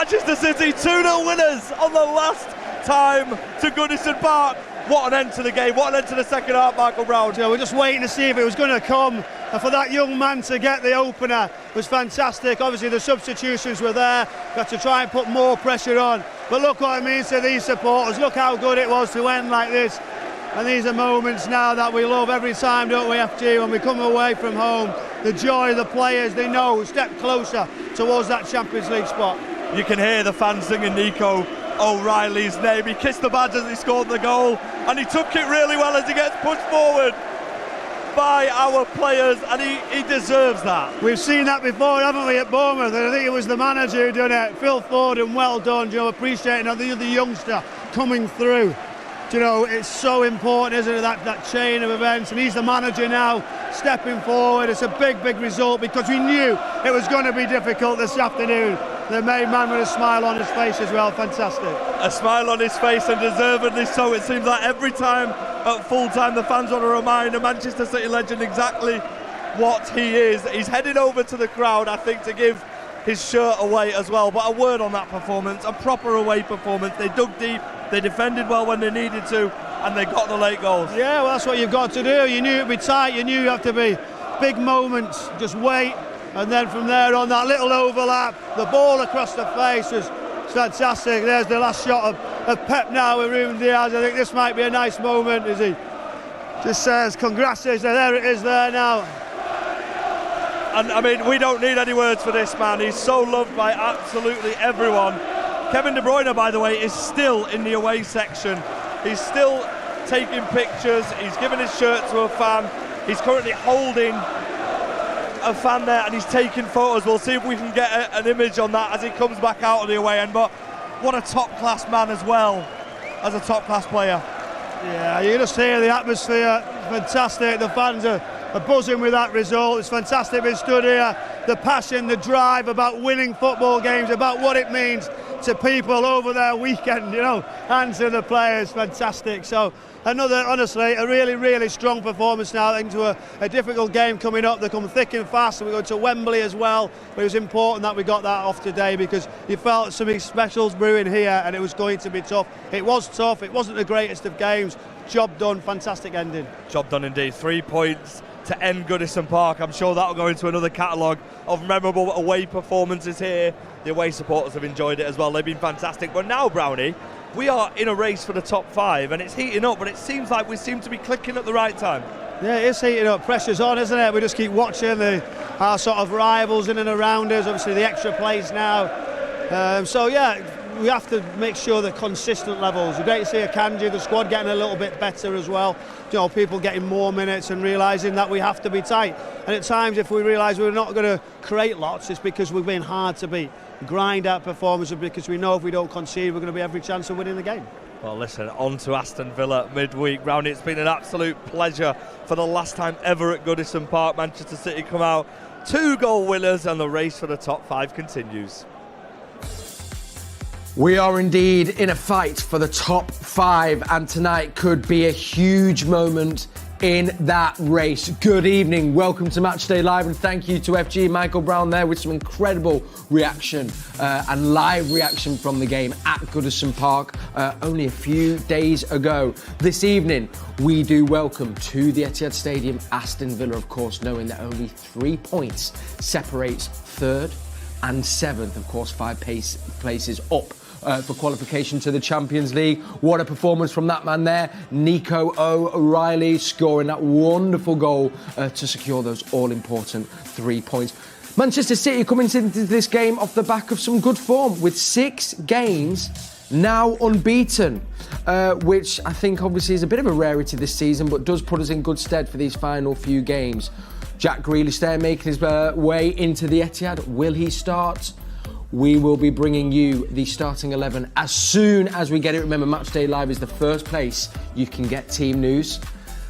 Manchester City 2-0 winners on the last time to Goodison Park. What an end to the game, what an end to the second half, Michael Brown. We're just waiting to see if it was going to come, and for that young man to get the opener was fantastic. Obviously the substitutions were there, got to try and put more pressure on, but look what it means to these supporters. Look how good it was to end like this, and these are moments now that we love every time, don't we, FG, when we come away from home. The joy of the players, they know, step closer towards that Champions League spot. You can hear the fans singing Nico O'Reilly's name. He kissed the badge as he scored the goal, and he took it really well as he gets pushed forward by our players, and he deserves that. We've seen that before, haven't we, at Bournemouth, and I think it was the manager who done it. Phil Foden, well done, Joe, appreciating the other youngster coming through. It's so important, isn't it, that chain of events, and he's the manager now, stepping forward. It's a big result, because we knew it was going to be difficult this afternoon. The main man with a smile on his face as well, fantastic. A smile on his face, and deservedly so. It seems like every time at full time the fans want to remind a Manchester City legend exactly what he is. He's heading over to the crowd, I think, to give his shirt away as well. But a word on that performance, a proper away performance. They dug deep, they defended well when they needed to, and they got the late goals. Yeah, well, that's what you've got to do. You knew it'd be tight, you knew you have to be big moments, just wait. And then from there on, that little overlap, the ball across the face was fantastic. There's the last shot of Pep now with Ruben Diaz. I think this might be a nice moment, as he just says, congrats, there it is there now. And I mean, we don't need any words for this man. He's so loved by absolutely everyone. Kevin De Bruyne, by the way, is still in the away section. He's still taking pictures. He's given his shirt to a fan. He's currently holding a fan there, and he's taking photos. We'll see if we can get an image on that as he comes back out of the away end. But what a top-class man as well as a top-class player. Yeah, you just hear the atmosphere, fantastic. The fans are buzzing with that result. It's fantastic being stood here. The passion, the drive about winning football games, about what it means to people over their weekend, and to the players, fantastic. So another, honestly, a really strong performance now into a difficult game coming up. They come thick and fast, and we go to Wembley as well. But it was important that we got that off today, because you felt something special's brewing here, and it was going to be tough. It was tough, it wasn't the greatest of games. Job done, fantastic ending. Job done indeed. 3 points to end Goodison Park. I'm sure that'll go into another catalogue of memorable away performances here. The away supporters have enjoyed it as well. They've been fantastic. But now, Brownie, we are in a race for the top 5, and it's heating up, but it seems like we seem to be clicking at the right time. Yeah, it is heating up. Pressure's on, isn't it? We just keep watching our sort of rivals in and around us. Obviously, the extra plays now. So, yeah, we have to make sure they're consistent levels. It's great to see Akanji, the squad, getting a little bit better as well. People getting more minutes and realising that we have to be tight. And at times, if we realise we're not going to create lots, it's because we've been hard to beat. Grind out performances, because we know if we don't concede, we're going to be every chance of winning the game. Well, listen, on to Aston Villa midweek. Brownie, it's been an absolute pleasure for the last time ever at Goodison Park. Manchester City come out 2-goal winners, and the race for the top 5 continues. We are indeed in a fight for the top 5, and tonight could be a huge moment in that race. Good evening, welcome to Matchday Live, and thank you to FG Michael Brown there with some incredible reaction and live reaction from the game at Goodison Park only a few days ago. This evening, we do welcome to the Etihad Stadium Aston Villa, of course, knowing that only 3 points separates 3rd and 7th, of course, 5 places up for qualification to the Champions League. What a performance from that man there, Nico O'Reilly, scoring that wonderful goal to secure those all-important 3 points. Manchester City coming into this game off the back of some good form, with 6 games now unbeaten, which I think obviously is a bit of a rarity this season, but does put us in good stead for these final few games. Jack Grealish there making his way into the Etihad. Will he start? We will be bringing you the starting 11 as soon as we get it. Remember, Matchday Live is the first place you can get team news.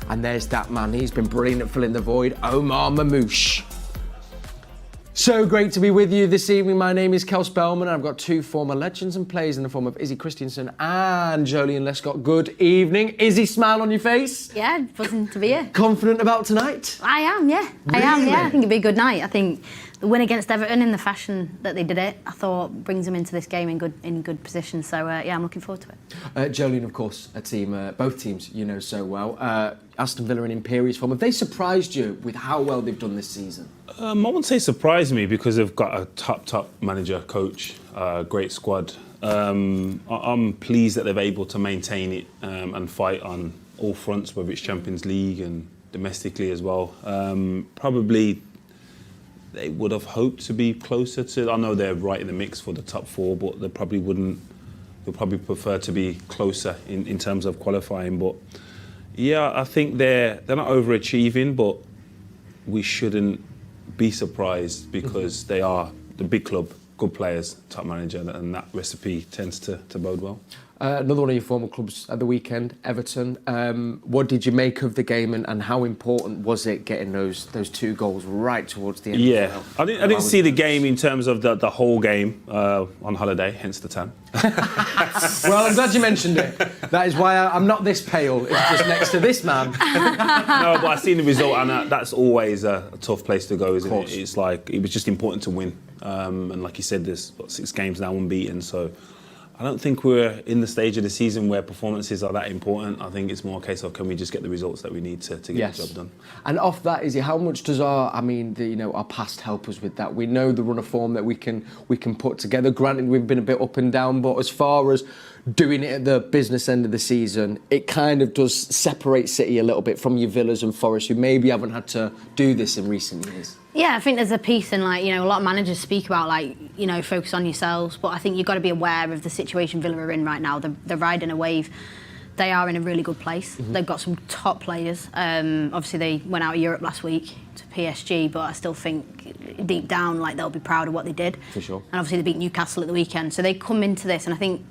And there's that man. He's been brilliant at filling the void, Omar Mamouche. So great to be with you this evening. My name is Cel Spellman and I've got two former legends and players in the form of Izzy Christiansen and Joleon Lescott. Good evening. Izzy, smile on your face. Yeah, buzzing to be here. Confident about tonight? I am, yeah. Really? I am, yeah. I think it'll be a good night. I think the win against Everton in the fashion that they did it, I thought brings them into this game in good position. So, yeah, I'm looking forward to it. Joleon, of course, a team, both teams you know so well. Aston Villa in imperious form. Have they surprised you with how well they've done this season? I wouldn't say surprised me because they've got a top manager, coach, great squad. I'm pleased that they're able to maintain it and fight on all fronts, whether it's Champions League and domestically as well. Probably they would have hoped to be closer to. I know they're right in the mix for the top four, but they probably wouldn't. They'll probably prefer to be closer in terms of qualifying. But yeah, I think they're not overachieving, but we shouldn't be surprised because they are the big club, good players, top manager, and that recipe tends to bode well. Another one of your former clubs at the weekend, Everton. What did you make of the game and how important was it getting those two goals right towards the end? Yeah, I didn't see the game in terms of the whole game on holiday, hence the tan. Well, I'm glad you mentioned it. That is why I'm not this pale. It's just next to this man. No, but I've seen the result, and that's always a tough place to go, isn't it? It's like, it was just important to win. And like you said, there's 6 games now unbeaten, so I don't think we're in the stage of the season where performances are that important. I think it's more a case of, can we just get the results that we need to get the job done. And off that, Izzy, how much does our past help us with that? We know the run of form that we can put together. Granted, we've been a bit up and down, but as far as doing it at the business end of the season, it kind of does separate City a little bit from your Villas and Forest, who maybe haven't had to do this in recent years. Yeah, I think there's a piece in, a lot of managers speak about, focus on yourselves, but I think you've got to be aware of the situation Villa are in right now. They're riding a wave. They are in a really good place. Mm-hmm. They've got some top players. Obviously, they went out of Europe last week to PSG, but I still think deep down, they'll be proud of what they did. For sure. And obviously, they beat Newcastle at the weekend. So they come into this, and I think,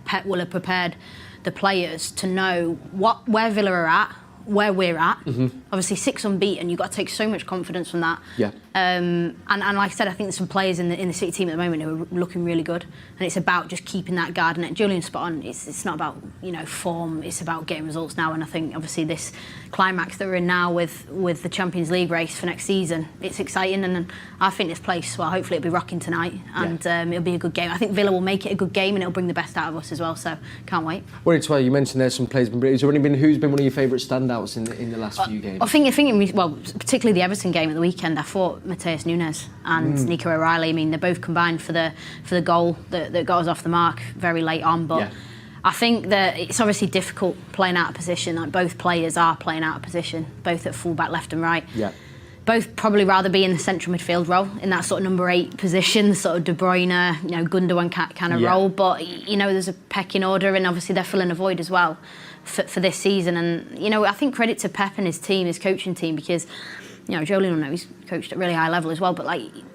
Pep will have prepared the players to know where Villa are at, where we're at. Mm-hmm. Obviously 6 unbeaten, you've got to take so much confidence from that. Yeah. And like I said, I think there's some players in the City team at the moment who are looking really good, and it's about just keeping that guard net. Julian's spot on. It's not about form, it's about getting results now, and I think obviously this climax that we're in now with the Champions League race for next season, it's exciting, and I think this place, well, hopefully it'll be rocking tonight, and it'll be a good game. I think Villa will make it a good game, and it'll bring the best out of us as well, so can't wait. Well, it's why you mentioned there's some players. Who's been one of your favourite standouts in the last few games? I think particularly the Everton game at the weekend, I thought Matheus Nunes and Nico O'Reilly. I mean, they're both combined for the goal that got us off the mark very late on. But I think that it's obviously difficult playing out of position. Both players are playing out of position, both at full-back, left and right. Yeah. Both probably rather be in the central midfield role, in that sort of number 8 position, sort of De Bruyne, Gundogan kind of role. But there's a pecking order, and obviously they're filling a void as well for this season. And I think credit to Pep and his team, his coaching team, because Joleon, I know he's coached at a really high level as well, but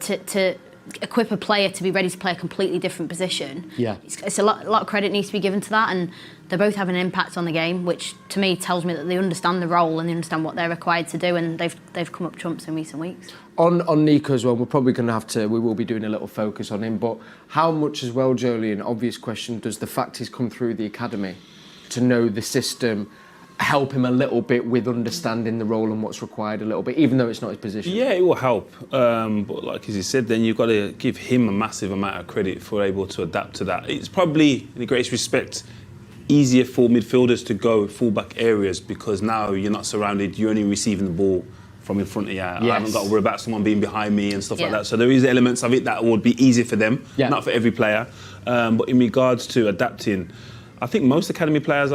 to equip a player to be ready to play a completely different position, it's a lot of credit needs to be given to that, and they're both having an impact on the game, which to me tells me that they understand the role and they understand what they're required to do, and they've come up trumps in recent weeks. On Nico as well, we're probably going to we will be doing a little focus on him, but how much as well, Joleon, obvious question, does the fact he's come through the academy to know the system help him a little bit with understanding the role and what's required a little bit, even though it's not his position? Yeah, it will help. But like as you said, then you've got to give him a massive amount of credit for able to adapt to that. It's probably, in the greatest respect, easier for midfielders to go full-back areas because now you're not surrounded, you're only receiving the ball from in front of you. Yes. I haven't got to worry about someone being behind me and stuff like that. So there is elements of it that would be easy for them, not for every player. But in regards to adapting, I think most academy players,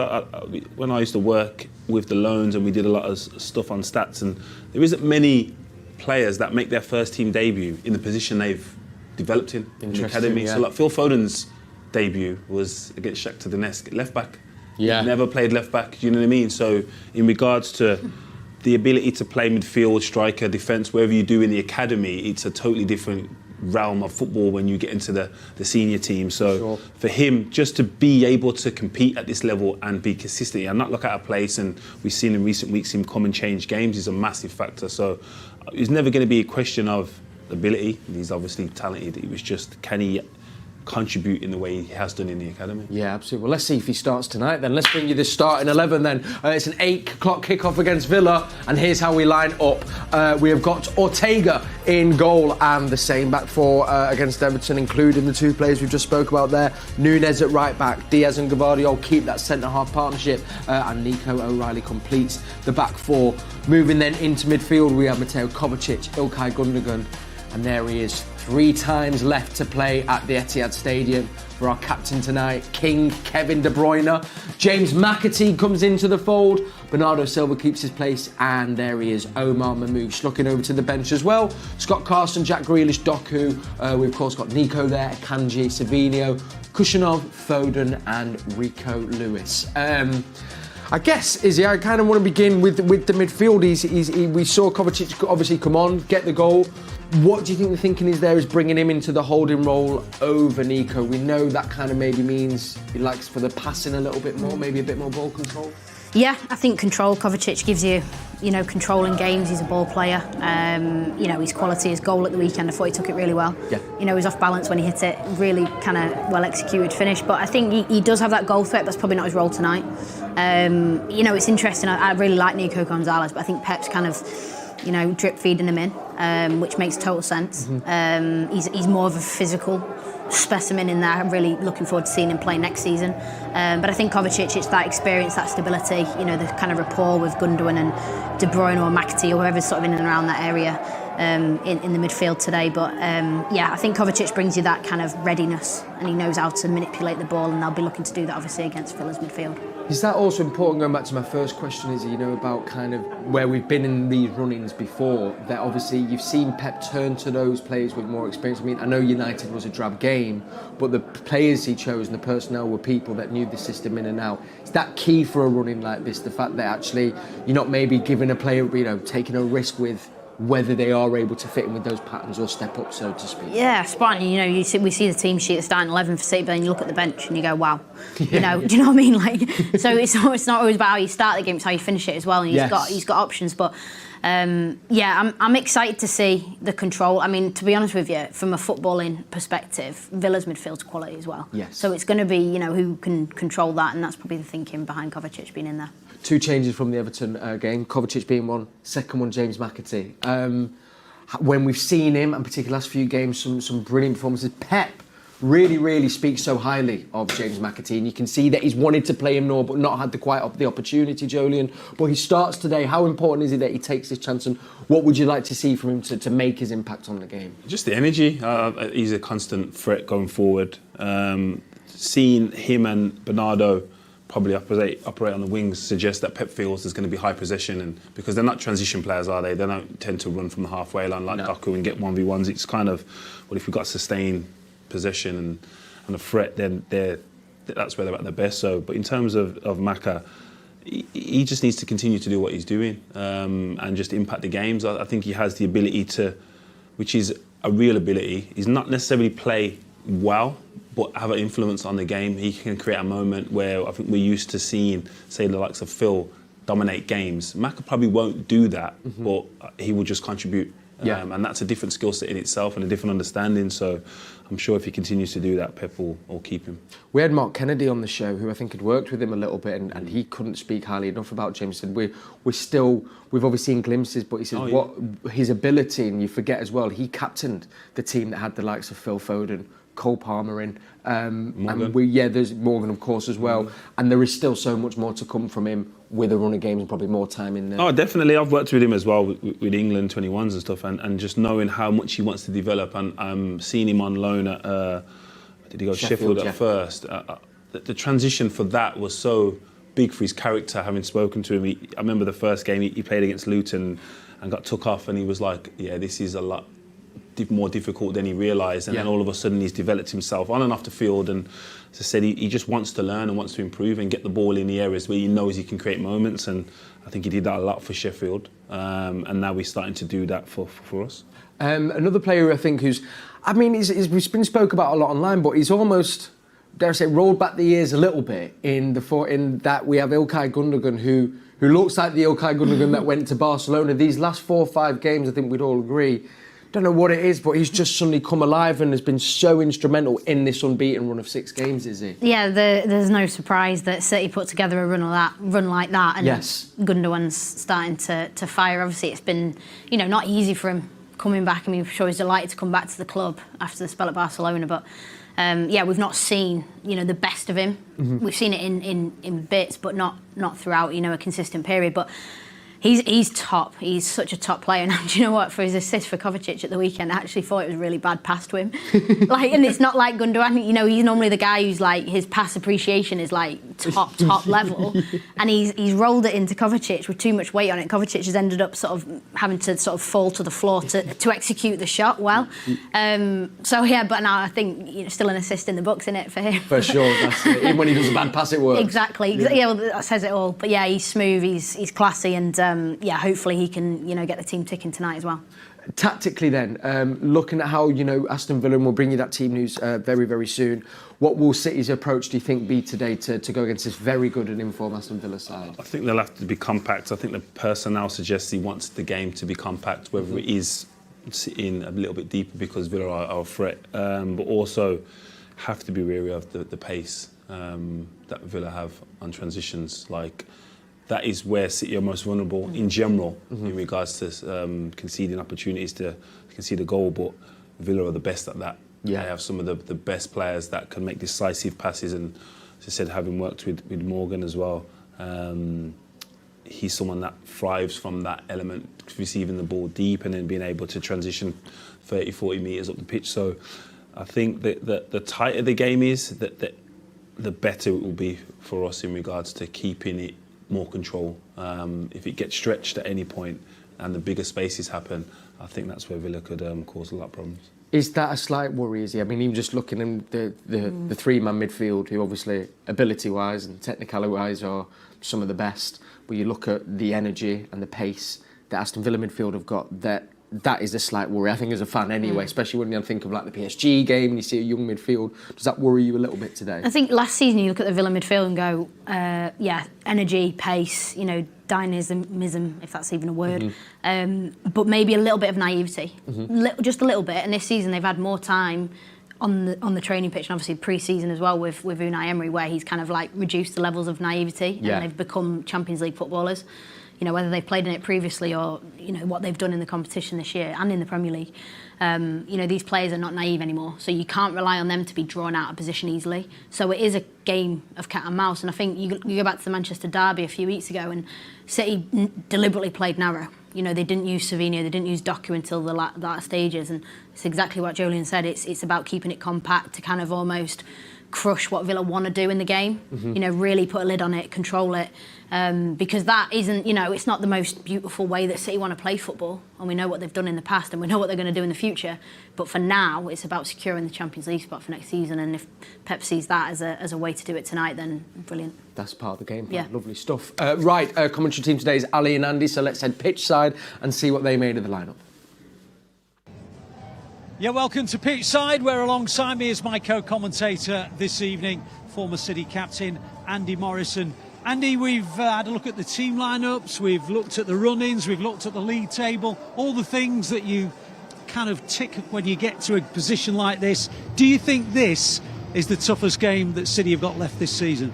when I used to work with the loans and we did a lot of stuff on stats, and there isn't many players that make their first team debut in the position they've developed in the academy. So like Phil Foden's debut was against Shakhtar Donetsk, left back. Yeah. He never played left back, you know what I mean? So in regards to the ability to play midfield, striker, defence, wherever you do in the academy, it's a totally different realm of football when you get into the senior team. So for him, just to be able to compete at this level and be consistent and not look at a place, and we've seen in recent weeks him come and change games, is a massive factor. So it's never going to be a question of ability. He's obviously talented. It was just, can he contribute in the way he has done in the academy? Yeah, absolutely. Well, let's see if he starts tonight then. Let's bring you the starting 11 then. It's an 8 o'clock kickoff against Villa, and here's how we line up. We have got Ortega in goal, and the same back four against Everton, including the two players we've just spoke about there. Núñez at right back, Diaz and Gvardiol keep that centre-half partnership, and Nico O'Reilly completes the back four. Moving then into midfield, we have Mateo Kovacic, Ilkay Gundogan, and there he is. 3 times left to play at the Etihad Stadium for our captain tonight, King Kevin De Bruyne. James McAtee comes into the fold. Bernardo Silva keeps his place, and there he is, Omar Mamouche looking over to the bench as well. Scott Carson, Jack Grealish, Doku. We've of course got Nico there, Kanji, Savinho, Kushanov, Foden, and Rico Lewis. I guess, Izzy, I kind of want to begin with the midfield. We saw Kovacic obviously come on, get the goal. What do you think the thinking is there is bringing him into the holding role over Nico? We know that kind of maybe means he likes for the passing a little bit more, maybe a bit more ball control. Yeah, I think control. Kovacic gives you, control in games. He's a ball player. His quality, his goal at the weekend, I thought he took it really well. Yeah. He was off balance when he hit it. Really kind of well executed finish. But I think he does have that goal threat. That's probably not his role tonight. It's interesting. I really like Nico Gonzalez, but I think Pep's kind of, drip feeding him in, which makes total sense. Mm-hmm. He's more of a physical specimen in there. I'm really looking forward to seeing him play next season. But I think Kovacic, it's that experience, that stability, the kind of rapport with Gundogan and De Bruyne or McAtee or whoever's sort of in and around that area in the midfield today. But I think Kovacic brings you that kind of readiness, and he knows how to manipulate the ball, and they'll be looking to do that obviously against Villa's midfield. Is that also important, going back to my first question, is about kind of where we've been in these run-ins before, that obviously you've seen Pep turn to those players with more experience. I mean, I know United was a drab game, but the players he chose and the personnel were people that knew the system in and out. Is that key for a run-in like this, the fact that actually you're not maybe giving a player, taking a risk with whether they are able to fit in with those patterns or step up, so to speak? Yeah, spot on. We see the team sheet, the starting 11 for City, but then you look at the bench and you go, wow. Do you know what I mean? So it's not always about how you start the game, it's how you finish it as well. And he's got options, but I'm excited to see the control. I mean, to be honest with you, from a footballing perspective, Villa's midfield's quality as well. Yes. So it's going to be, who can control that, and that's probably the thinking behind Kovacic being in there. 2 changes from the Everton game, Kovacic being one, second one James McAtee. When we've seen him, and particularly last few games, some brilliant performances. Pep really speaks so highly of James McAtee, and you can see that he's wanted to play him more but not had the opportunity, Joleon. But he starts today. How important is it that he takes this chance, and what would you like to see from him to make his impact on the game? Just the energy. He's a constant threat going forward. Seeing him and Bernardo probably operate on the wings suggests that Pep feels there's going to be high possession, and because they're not transition players, are they? They don't tend to run from the halfway line like Doku and get 1v1s. It's kind of, well, if we've got sustained possession and a threat, then that's where they're at their best. So, but in terms of Maka, he just needs to continue to do what he's doing and just impact the games. I think he has the ability to, which is a real ability. He's not necessarily play well, but have an influence on the game. He can create a moment where I think we're used to seeing, say, the likes of Phil dominate games. Maka probably won't do that, but he will just contribute. And that's a different skill set in itself and a different understanding. So I'm sure if he continues to do that, Pep will keep him. We had Mark Kennedy on the show, who I think had worked with him a little bit, and he couldn't speak highly enough about James. And we've obviously seen glimpses, but he says what his ability, and you forget as well, he captained the team that had the likes of Phil Foden, Cole Palmer in, and there's Morgan of course as well, and there is still so much more to come from him with a run of games and probably more time in there. Oh, definitely. I've worked with him as well with England 21s and stuff, and just knowing how much he wants to develop, and seeing him on loan at did he go Sheffield at first? The transition for that was so big for his character. Having spoken to him, I remember the first game he played against Luton and got took off, and he was like, "Yeah, this is a lot more difficult than he realised," and then all of a sudden he's developed himself on and off the field, and as I said, he just wants to learn and wants to improve and get the ball in the areas where he knows he can create moments, and I think he did that a lot for Sheffield, and now we're starting to do that for us. Another player who I think he's been spoke about a lot online, but he's almost, dare I say, rolled back the years a little bit in that we have Ilkay Gundogan, who looks like the Ilkay Gundogan that went to Barcelona. These last 4 or 5 games, I think we'd all agree, don't know what it is, but he's just suddenly come alive and has been so instrumental in this unbeaten run of 6 games, is he? Yeah, there's no surprise that City put together a run like that, and Gundogan's starting to fire. Obviously, it's been not easy for him coming back. I mean, I'm sure he's delighted to come back to the club after the spell at Barcelona, but we've not seen the best of him. We've seen it in bits, but not throughout a consistent period. But he's top. He's such a top player. And do you know what? For his assist for Kovacic at the weekend, I actually thought it was a really bad pass to him. And it's not like Gundogan. He's normally the guy who's like, his pass appreciation is like top level, and he's rolled it into Kovacic with too much weight on it. Kovacic has ended up sort of having to sort of fall to the floor to execute the shot well. But now I think still an assist in the books, in it for him. For sure, that's it. Even when he does a bad pass, it works. Exactly. Yeah, well, that says it all. But yeah, he's smooth. He's classy, and hopefully he can get the team ticking tonight as well. Tactically then, looking at how Aston Villa, and we'll bring you that team news very, very soon, what will City's approach, do you think, be today to go against this very good and informed Aston Villa side? I think they'll have to be compact. I think the personnel suggests he wants the game to be compact, whether it is sitting a little bit deeper because Villa are a threat, but also have to be wary of the pace that Villa have on transitions. That is where City are most vulnerable in general in regards to conceding opportunities to concede a goal, but Villa are the best at that. Yeah. They have some of the best players that can make decisive passes, and as I said, having worked with Morgan as well, he's someone that thrives from that element, receiving the ball deep and then being able to transition 30, 40 metres up the pitch. So I think that the tighter the game is, the better it will be for us in regards to keeping it more control. If it gets stretched at any point and the bigger spaces happen, I think that's where Villa could cause a lot of problems. Is that a slight worry, Izzy? I mean, even just looking at the three-man midfield, who obviously ability-wise and technicality-wise are some of the best, but you look at the energy and the pace that Aston Villa midfield have got, that is a slight worry, I think, as a fan anyway, especially when you think of like the PSG game and you see a young midfield. Does that worry you a little bit today? I think last season you look at the Villa midfield and go, energy, pace, dynamism, if that's even a word, but maybe a little bit of naivety, just a little bit. And this season they've had more time on the training pitch, and obviously pre-season as well with Unai Emery, where he's kind of like reduced the levels of naivety, and they've become Champions League footballers. Whether they've played in it previously or, what they've done in the competition this year and in the Premier League. These players are not naive anymore, so you can't rely on them to be drawn out of position easily. So it is a game of cat and mouse, and I think you go back to the Manchester derby a few weeks ago, and City deliberately played narrow. They didn't use Savinho, they didn't use Doku until the latter stages, and it's exactly what Joleon said. It's about keeping it compact to kind of almost crush what Villa want to do in the game, really put a lid on it, control it, because that isn't, it's not the most beautiful way that City want to play football, and we know what they've done in the past and we know what they're going to do in the future, but for now it's about securing the Champions League spot for next season, and if Pep sees that as a way to do it tonight, then brilliant. That's part of the game plan. Yeah. Lovely stuff. Commentary team today is Ali and Andy, so let's head pitchside and see what they made of the lineup. Yeah, welcome to Pitchside, where alongside me is my co-commentator this evening, former City captain Andy Morrison. Andy, we've had a look at the team lineups, we've looked at the run-ins, we've looked at the league table, all the things that you kind of tick when you get to a position like this. Do you think this is the toughest game that City have got left this season?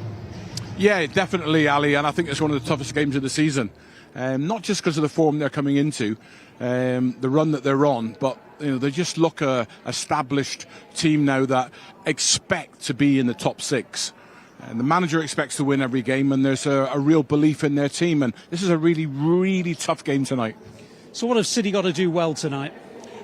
Yeah, definitely, Ali, and I think it's one of the toughest games of the season. Not just because of the form they're coming into, the run that they're on, but they just look a established team now that expect to be in the top 6. And the manager expects to win every game, and there's a real belief in their team. And this is a really, really tough game tonight. So what have City got to do well tonight?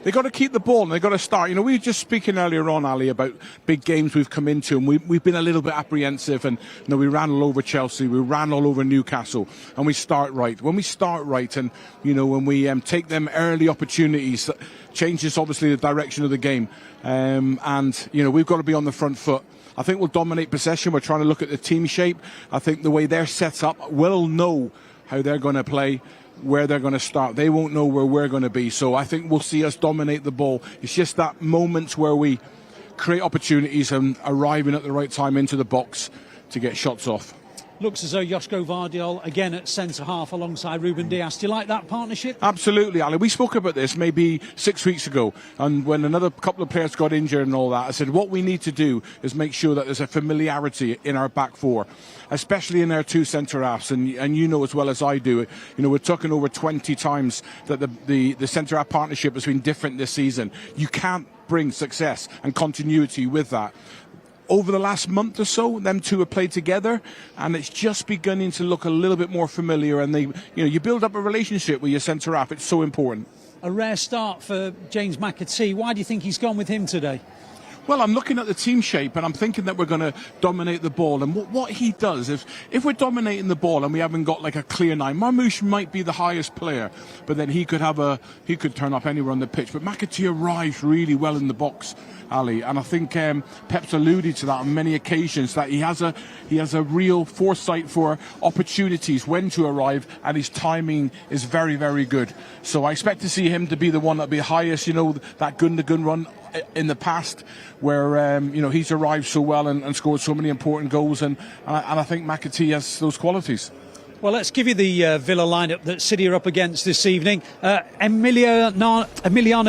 They've got to keep the ball and they've got to start. We were just speaking earlier on, Ali, about big games we've come into, and we've been a little bit apprehensive, and we ran all over Chelsea, we ran all over Newcastle, and we start right. When we start right and, when we take them early opportunities, that changes obviously the direction of the game. We've got to be on the front foot. I think we'll dominate possession. We're trying to look at the team shape. I think the way they're set up, we'll know how they're going to play, where they're going to start. They won't know where we're going to be. So I think we'll see us dominate the ball. It's just that moment where we create opportunities and arriving at the right time into the box to get shots off. looks as though Joško Vardiol again at centre-half alongside Ruben Dias. Do you like that partnership? Absolutely, Ali. We spoke about this maybe 6 weeks ago, and when another couple of players got injured and all that, I said what we need to do is make sure that there's a familiarity in our back four, especially in our two centre-halves, and you know as well as I do, we're talking over 20 times that the centre-half partnership has been different this season. You can't bring success and continuity with that. Over the last month or so, them two have played together, and it's just beginning to look a little bit more familiar. And you build up a relationship with your centre half. It's so important. A rare start for James McAtee. Why do you think he's gone with him today? Well, I'm looking at the team shape, and I'm thinking that we're going to dominate the ball. And what he does, if we're dominating the ball and we haven't got like a clear nine, Marmoush might be the highest player, but then he could turn up anywhere on the pitch. But McAtee arrives really well in the box, Ali, and I think Pep's alluded to that on many occasions, that he has a real foresight for opportunities when to arrive, and his timing is very, very good. So I expect to see him to be the one that'll be highest. That Gundogan run in the past where he's arrived so well and scored so many important goals, and I think McAtee has those qualities. Well, let's give you the Villa lineup that City are up against this evening. Emiliano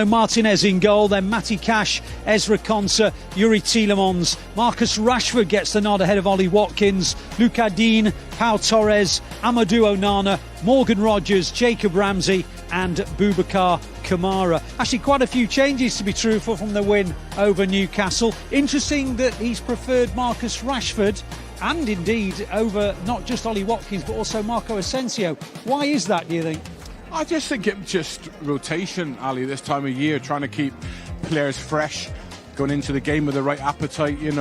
Martinez in goal, then Matty Cash, Ezra Konsa, Yuri Tielemans. Marcus Rashford gets the nod ahead of Ollie Watkins, Luca Dean, Pau Torres, Amadou Onana, Morgan Rogers, Jacob Ramsey and Boubacar Kamara. Actually, quite a few changes, to be truthful, from the win over Newcastle. Interesting that he's preferred Marcus Rashford and indeed over not just Ollie Watkins but also Marco Asensio. Why is that, do you think? I just think it's just rotation, Ali, this time of year, trying to keep players fresh, going into the game with the right appetite. You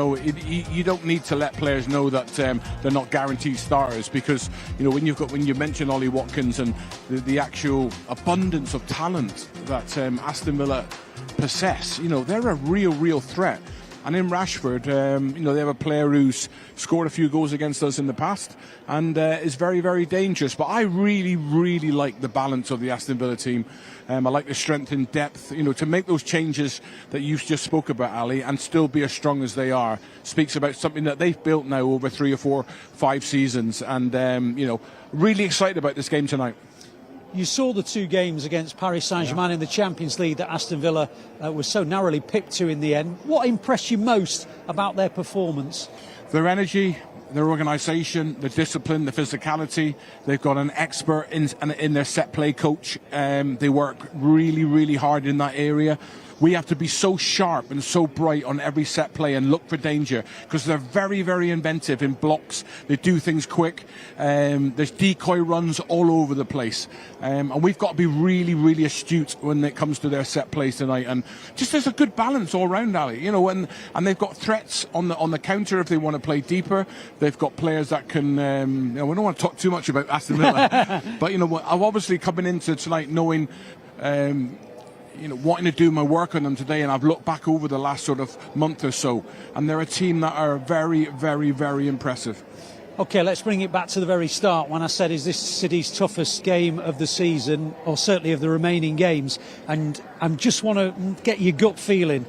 don't need to let players know that they're not guaranteed starters, because when you mention Ollie Watkins and the actual abundance of talent that Aston Villa possess, they're a real threat. And in Rashford, they have a player who's scored a few goals against us in the past and is very, very dangerous. But I really, really like the balance of the Aston Villa team. I like the strength in depth. To make those changes that you just spoke about, Ali, and still be as strong as they are, speaks about something that they've built now over 3 or 4, 5 seasons. And, really excited about this game tonight. You saw the 2 games against Paris Saint-Germain in the Champions League that Aston Villa was so narrowly pipped to in the end. What impressed you most about their performance? Their energy, their organisation, their discipline, the physicality. They've got an expert in their set play coach. They work really, really hard in that area. We have to be so sharp and so bright on every set play and look for danger, because they're very, very inventive in blocks. They do things quick. There's decoy runs all over the place. And we've got to be really, really astute when it comes to their set plays tonight. And just there's a good balance all round, Ali. And they've got threats on the counter if they want to play deeper. They've got players that can, we don't want to talk too much about Aston Villa. But, I'm obviously coming into tonight knowing, wanting to do my work on them today, and I've looked back over the last sort of month or so, and they're a team that are very, very, very impressive. OK, let's bring it back to the very start when I said, is this City's toughest game of the season, or certainly of the remaining games? And I just want to get your gut feeling.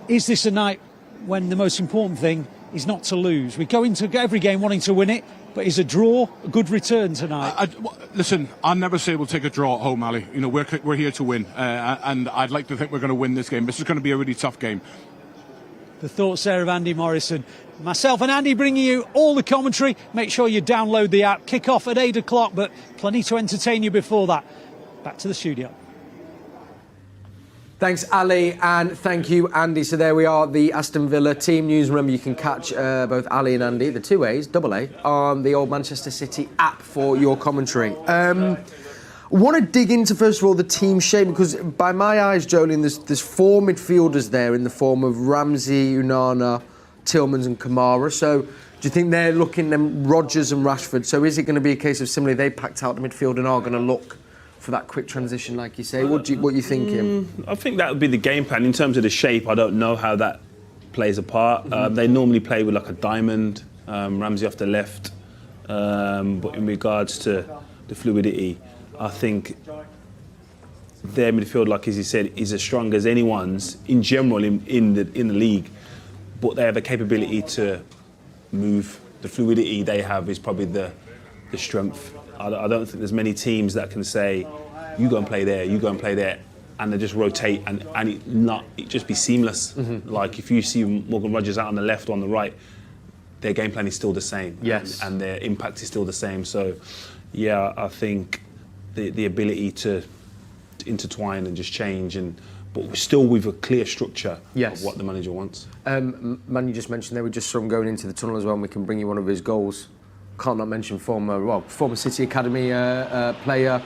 Is this a night when the most important thing is not to lose? We go into every game wanting to win it, but is a draw a good return tonight? Listen, I'll never say we'll take a draw at home, Ali. We're here to win, and I'd like to think we're going to win this game. This is going to be a really tough game. The thoughts there of Andy Morrison. Myself and Andy bringing you all the commentary. Make sure you download the app. Kick off at 8 o'clock, but plenty to entertain you before that. Back to the studio. Thanks, Ali, and thank you, Andy. So there we are, the Aston Villa team news. Remember, you can catch both Ali and Andy, the 2 A's, double A, on the old Manchester City app for your commentary. I want to dig into, first of all, the team shape, because by my eyes, Joleon, there's 4 midfielders there in the form of Ramsey, Onana, Tielemans and Kamara. So do you think they're looking at Rodgers and Rashford? So is it going to be a case of similarly they packed out the midfield and are going to look for that quick transition, like you say? What are you thinking? I think that would be the game plan. In terms of the shape, I don't know how that plays a part. They normally play with like a diamond, Ramsey off the left. But in regards to the fluidity, I think their midfield, like as you said, is as strong as anyone's in general in the league. But they have a capability to move the fluidity they have is probably the strength. I don't think there's many teams that can say, you go and play there, you go and play there, and they just rotate and it just be seamless. Like if you see Morgan Rogers out on the left or on the right, their game plan is still the same. Yes. And their impact is still the same. So, yeah, I think the ability to intertwine and just change, but still with a clear structure of what the manager wants. Man, you just mentioned there, we just saw him going into the tunnel as well, and we can bring you one of his goals. Can't not mention former City Academy player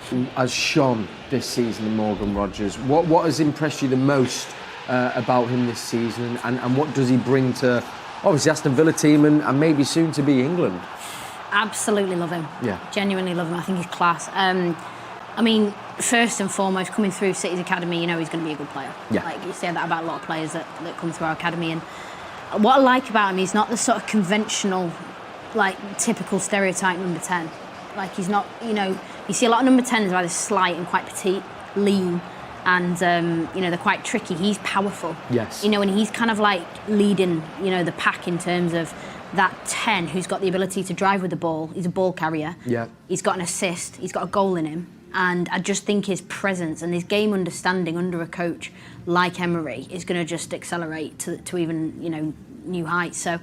who has shone this season, Morgan Rogers. What has impressed you the most about him this season, and what does he bring to, obviously, Aston Villa team and maybe soon to be England? Absolutely love him. Yeah. Genuinely love him. I think he's class. I mean, first and foremost, coming through City's Academy, you know he's going to be a good player. Yeah. Like you say that about a lot of players that come through our academy. And what I like about him, he's not the sort of conventional, like typical stereotype number 10. Like he's not, you see a lot of number 10s are either slight and quite petite, lean, and they're quite tricky. He's powerful. Yes. And he's kind of like leading, the pack in terms of that 10 who's got the ability to drive with the ball. He's a ball carrier. Yeah. He's got an assist. He's got a goal in him. And I just think his presence and his game understanding under a coach like Emery is going to just accelerate to even, new heights. So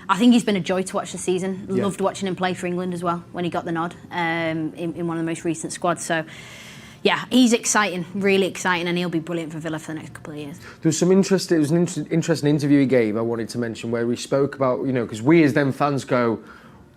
I think he's been a joy to watch this season. Yeah. Loved watching him play for England as well when he got the nod in one of the most recent squads. So, yeah, he's exciting, really exciting, and he'll be brilliant for Villa for the next couple of years. There was some interesting. It was an interesting interview he gave. I wanted to mention where he spoke about, because we as them fans go,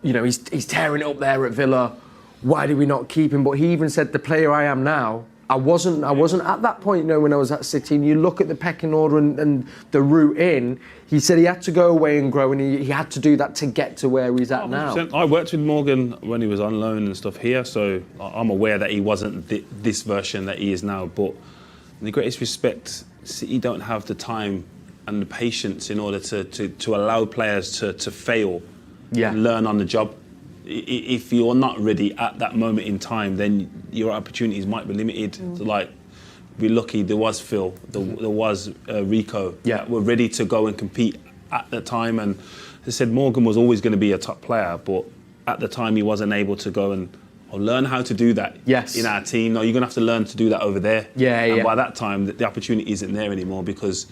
he's tearing it up there at Villa. Why did we not keep him? But he even said, the player I am now, I wasn't at that point, when I was at City. And you look at the pecking order and the route in. He said he had to go away and grow, and he had to do that to get to where he's at now. I worked with Morgan when he was on loan and stuff here, so I'm aware that he wasn't this version that he is now. But in the greatest respect, City don't have the time and the patience in order to allow players to fail and learn on the job. If you're not ready at that moment in time, then your opportunities might be limited. Like, we're lucky there was Phil, there was Rico that were ready to go and compete at the time. And as I said, Morgan was always going to be a top player, but at the time he wasn't able to go and learn how to do that in our team. No, you're going to have to learn to do that over there. And by that time, the opportunity isn't there anymore because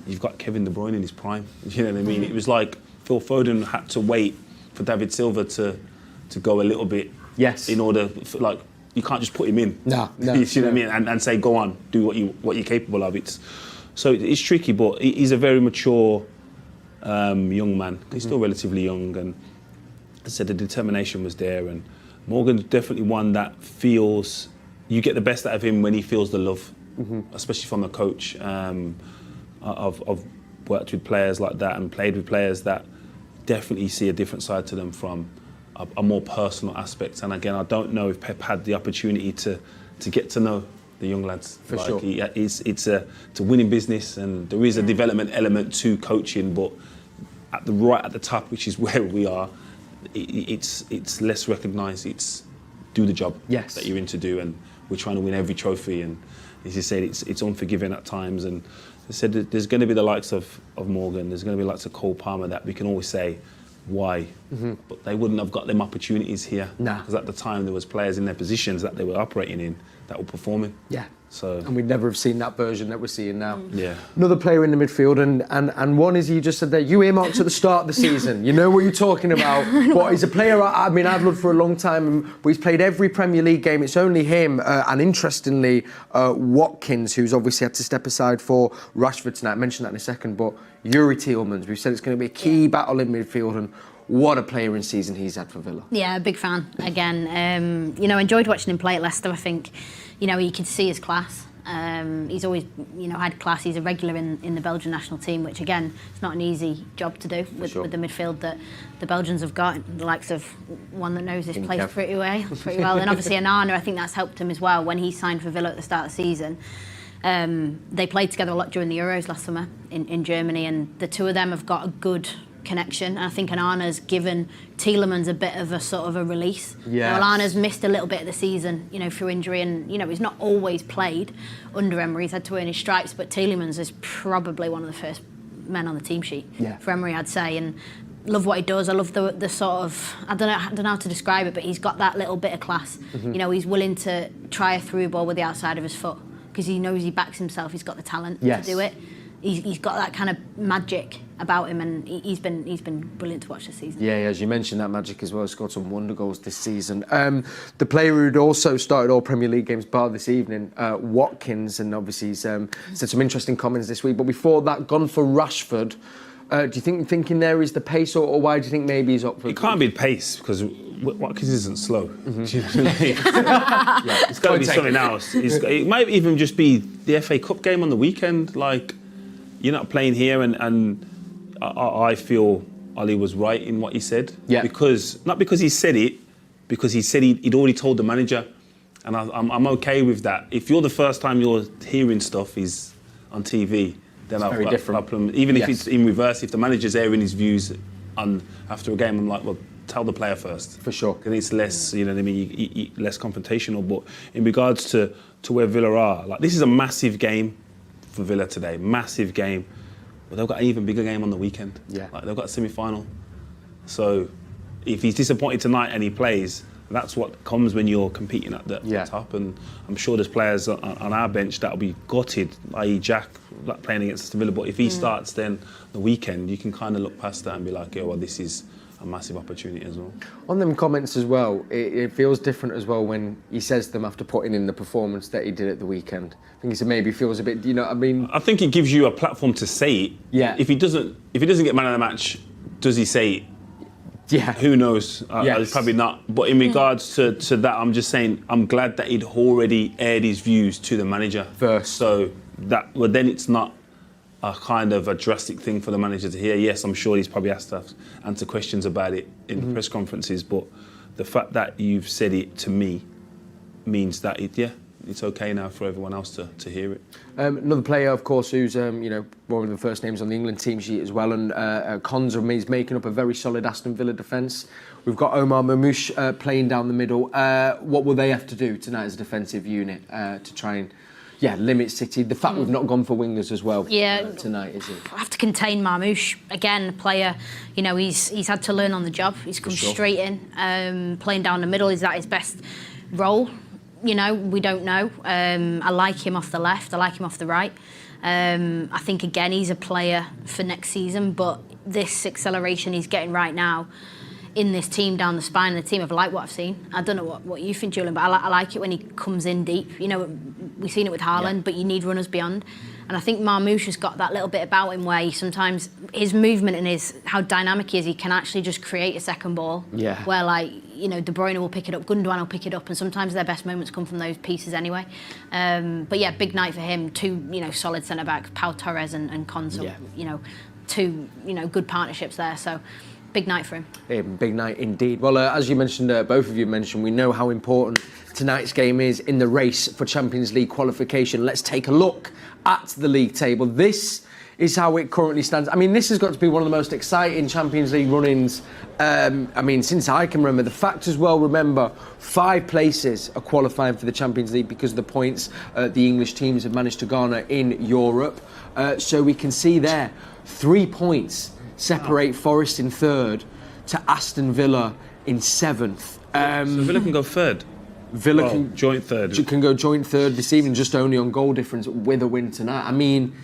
you've got Kevin De Bruyne in his prime. You know what I mean? It was like Phil Foden had to wait for David Silva to go a little bit in order for, you can't just put him in. No. You know what I mean? And say, go on, do what you're capable of. It's tricky, but he's a very mature young man. He's still relatively young, and as I said, the determination was there. And Morgan's definitely one that feels you get the best out of him when he feels the love, especially from the coach. I've worked with players like that and played with players that definitely see a different side to them from a more personal aspect. And again, I don't know if Pep had the opportunity to get to know the young lads. For sure. It's a winning business, and there is a development element to coaching, but at the top, which is where we are, it's less recognised. It's do the job that you're in to do, and we're trying to win every trophy. And as you said, it's unforgiving at times. And as I said, there's going to be the likes of Morgan, there's going to be the likes of Cole Palmer that we can always say, why? But they wouldn't have got them opportunities here. Because at the time there was players in their positions that they were operating in that were performing. And we'd never have seen that version that we're seeing now. Yeah. Another player in the midfield, and one is, you just said there, you earmarked at the start of the season. You know what you're talking about. But he's a player I've loved for a long time, but he's played every Premier League game. It's only him, and interestingly, Watkins, who's obviously had to step aside for Rashford tonight. I mentioned that in a second, but Yuri Tielemans, we've said it's going to be a key battle in midfield, and what a player in season he's had for Villa. Yeah, big fan again. Enjoyed watching him play at Leicester. I think, you could see his class. He's always, had class. He's a regular in the Belgian national team, which again, it's not an easy job to do with the midfield that the Belgians have got. The likes of one that knows this place pretty well, and obviously Onana. I think that's helped him as well when he signed for Villa at the start of the season. They played together a lot during the Euros last summer in Germany, and the two of them have got a good connection. I think Onana's given Tielemans a bit of a sort of a release. Now, Onana's missed a little bit of the season, through injury, and he's not always played under Emery. He's had to earn his stripes, but Tielemans is probably one of the first men on the team sheet for Emery, I'd say. And love what he does. I love the sort of, I don't know how to describe it, but he's got that little bit of class. You know, he's willing to try a through ball with the outside of his foot because he knows he backs himself. He's got the talent to do it. He's got that kind of magic about him, and he's been brilliant to watch this season. Yeah, as you mentioned, that magic as well. Scored some wonder goals this season. The player who'd also started all Premier League games bar this evening, Watkins, and obviously he's said some interesting comments this week. But before that, gone for Rashford. Do you thinking there is the pace, or why do you think maybe he's up for? It can't be the pace because Watkins isn't slow. Do you know what I mean? It's got to be something else. It might even just be the FA Cup game on the weekend. Like, you're not playing here, and I feel Ali was right in what he said. Yeah. Not because he said it, because he said he'd already told the manager, and I'm okay with that. If you're the first time you're hearing stuff is on TV, then I've got a problem. Even if it's in reverse, if the manager's airing his views after a game, I'm like, well, tell the player first. For sure. Because it's less, you know what I mean, less confrontational. But in regards to where Villa are, like, this is a massive game for Villa today, massive game. But they've got an even bigger game on the weekend. Yeah. Like, they've got a semi-final. So if he's disappointed tonight and he plays, that's what comes when you're competing at the top. And I'm sure there's players on our bench that'll be gutted, i.e. Jack, like, playing against Aston Villa. But if he starts then the weekend, you can kind of look past that and be like, yeah, well, this is a massive opportunity as well. On them comments as well, it feels different as well when he says them after putting in the performance that he did at the weekend. I think he maybe feels a bit, you know what I mean? I think it gives you a platform to say it. Yeah. If he doesn't get man of the match, does he say it? Yeah. Who knows? Probably not. But in regards to that, I'm just saying, I'm glad that he'd already aired his views to the manager first. So then it's not a kind of a drastic thing for the manager to hear. Yes, I'm sure he's probably asked to answer questions about it in the press conferences, but the fact that you've said it to me means that it's okay now for everyone else to hear it. Another player, of course, who's one of the first names on the England team sheet as well, and Konza is making up a very solid Aston Villa defence. We've got Omar Mamouche playing down the middle. What will they have to do tonight as a defensive unit to try and limit City? The fact we've not gone for wingers as well tonight, is it? I have to contain Marmouche. Again, a player, you know, he's had to learn on the job. He's come straight in, playing down the middle. Is that his best role? You know, we don't know. I like him off the left. I like him off the right. I think, again, he's a player for next season, but this acceleration he's getting right now in this team down the spine of the team, I've liked what I've seen. I don't know what you think, Joleon, but I like it when he comes in deep. You know, we've seen it with Haaland, but you need runners beyond. And I think Marmouche has got that little bit about him where he sometimes, his movement and how dynamic he is, he can actually just create a second ball. Yeah. Where, like, you know, De Bruyne will pick it up, Gundogan will pick it up, and sometimes their best moments come from those pieces anyway. But yeah, big night for him. Two, you know, solid centre-backs, Pau Torres and Konza, you know, two, you know, good partnerships there. So big night for him. Yeah, big night indeed. Well, as you mentioned, both of you mentioned, we know how important tonight's game is in the race for Champions League qualification. Let's take a look at the league table. This is how it currently stands. I mean, this has got to be one of the most exciting Champions League run-ins, since I can remember. The fact as well, remember, 5 places are qualifying for the Champions League because of the points the English teams have managed to garner in Europe. So we can see there, 3 points separate Forest in 3rd to Aston Villa in 7th. So Villa can go 3rd? Villa can joint 3rd. Can go joint 3rd this evening, just only on goal difference with a win tonight. I mean,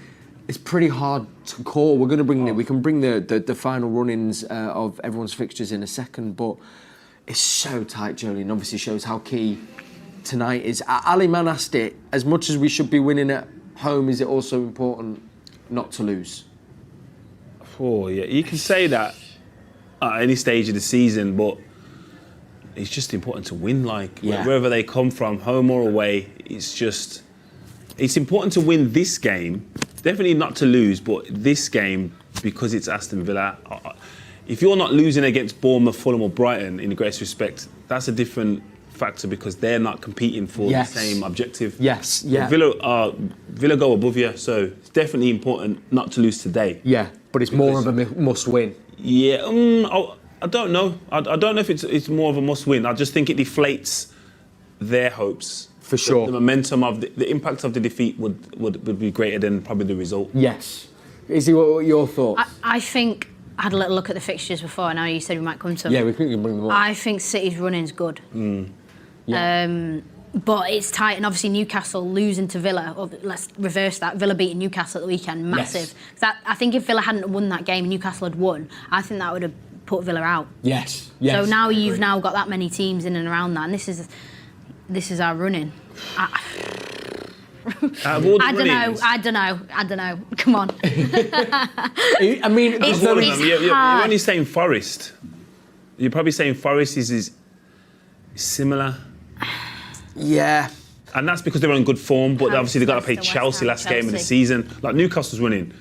it's pretty hard to call. We can bring the final run-ins of everyone's fixtures in a second, but it's so tight, Joleon. Obviously shows how key tonight is. Ali Man asked it, as much as we should be winning at home, is it also important not to lose? Oh, yeah, you can say that at any stage of the season, but it's just important to win, wherever they come from, home or away. It's important to win this game. Definitely not to lose, but this game, because it's Aston Villa. If you're not losing against Bournemouth, Fulham or Brighton, in the greatest respect, that's a different factor because they're not competing for the same objective. Yes, yeah. Villa go above you, so it's definitely important not to lose today. Yeah, but it's more of a must-win. Yeah, I don't know. I don't know if it's more of a must-win. I just think it deflates their hopes. For sure. The momentum of the impact of the defeat would be greater than probably the result. Yes. Izzy, what were your thoughts? I think I had a little look at the fixtures before. I know you said we might come to them. Yeah, we think we can bring them up. I think City's running's good. Yeah. But it's tight, and obviously Newcastle losing to Villa. Or let's reverse that. Villa beating Newcastle at the weekend, massive. Yes. I think if Villa hadn't won that game and Newcastle had won, I think that would have put Villa out. Yes. So now you've now got that many teams in and around that, and this is our running. I don't know. Come on. I mean, It's you're hard. only saying Forest. You're probably saying Forest is similar. Yeah. And that's because they're on good form, but obviously they've got to play West Chelsea Ham, last game of the Chelsea. season. Like Newcastle's winning.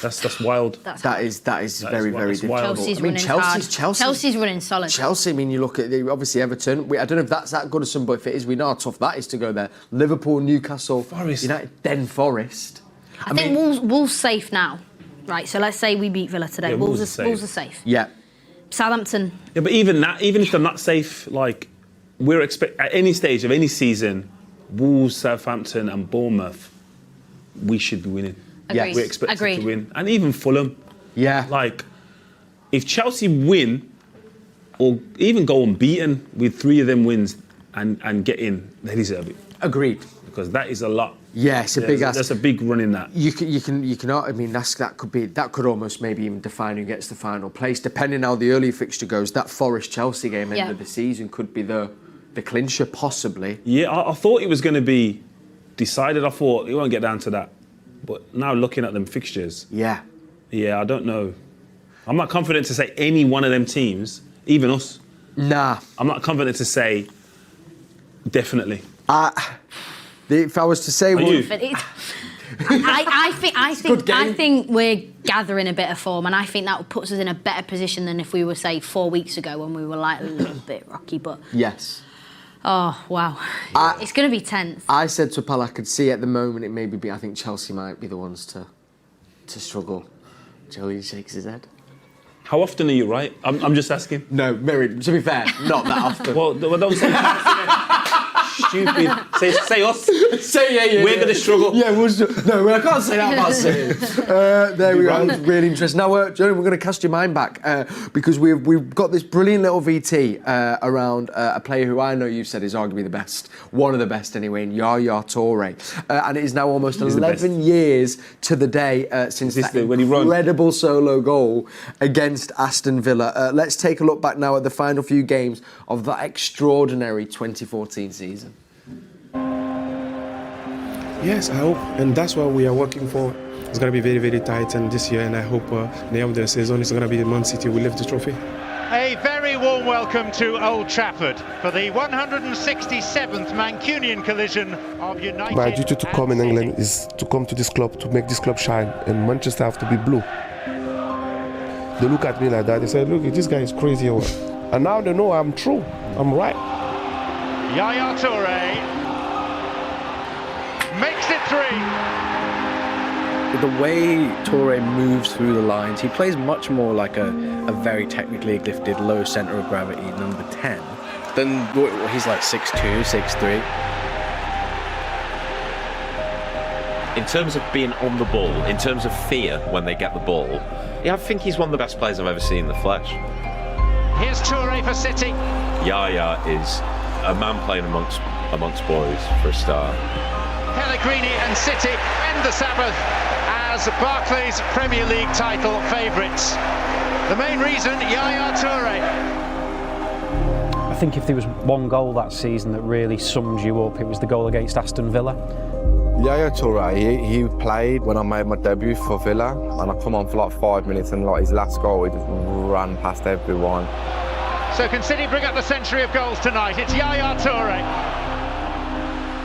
That's wild. That is very, very that's difficult. wild. Chelsea's I mean, running hard. Chelsea's running solid. Chelsea, I mean, you look at obviously Everton. I don't know if that's that good or some, but if it is, we know how tough that is to go there. Liverpool, Newcastle, Forest. United, then Forest. I think Wolves safe now. Right, so let's say we beat Villa today. Yeah, Wolves Wolves are are safe. Yeah. Southampton. Yeah, but even if they're not safe, like we're at any stage of any season, Wolves, Southampton, and Bournemouth, we should be winning. Agreed. We're expected Agreed. to win, and even Fulham. Yeah. Like, if Chelsea win, or even go unbeaten with 3 of them wins and get in, they deserve it. Agreed. Because that is a lot. Yeah, it's a big ask. That's a big run in that. You can. I mean, that could almost maybe even define who gets the final place, depending how the early fixture goes. That Forest Chelsea game end of the season could be the clincher, possibly. Yeah, I thought it was going to be decided. I thought it won't get down to that. But now looking at them fixtures, yeah, I don't know. I'm not confident to say any one of them teams, even us. Nah, I'm not confident to say definitely. If I was to say, I think we're gathering a bit of form, and I think that puts us in a better position than if we were, say, 4 weeks ago when we were like a little bit rocky. But yes. Oh wow, it's going to be tense. I said to Pal, I could see at the moment it maybe be. I think Chelsea might be the ones to struggle. Joleon shakes his head. How often are you right? I'm just asking. No, Mary, to be fair, not that often. well, don't say stupid. Say us. Yeah. We're going to struggle. Yeah, no, I can't say that about City. There we go. It's really interesting. Now, Joleon, we're going to cast your mind back because we've got this brilliant little VT around a player who I know you've said is arguably the best, one of the best anyway, in Yaya Touré. And it is now almost 11 years to the day since that incredible solo goal against Aston Villa. Let's take a look back now at the final few games of that extraordinary 2014 season. Yes, I hope, and that's what we are working for. It's going to be very, very tight, and this year, and I hope the end of the season is going to be Man City will lift the trophy. A very warm welcome to Old Trafford for the 167th Mancunian collision of United. My duty to come in England is to come to this club, to make this club shine, and Manchester have to be blue. They look at me like that, they say, look, this guy is crazy. And now they know I'm true, I'm right. Yaya Touré makes it 3. The way Touré moves through the lines, he plays much more like a very technically gifted, low centre of gravity number 10 than he's like 6'2", 6'3". In terms of being on the ball, in terms of fear when they get the ball, yeah, I think he's one of the best players I've ever seen in the flesh. Here's Touré for City. Yaya is a man playing amongst boys for a start. Pellegrini and City end the Sabbath as Barclays Premier League title favourites. The main reason, Yaya Touré. I think if there was one goal that season that really sums you up, it was the goal against Aston Villa. Yaya Touré, he played when I made my debut for Villa, and I come on for like 5 minutes, and like his last goal, he just ran past everyone. So can City bring up the century of goals tonight? It's Yaya Touré.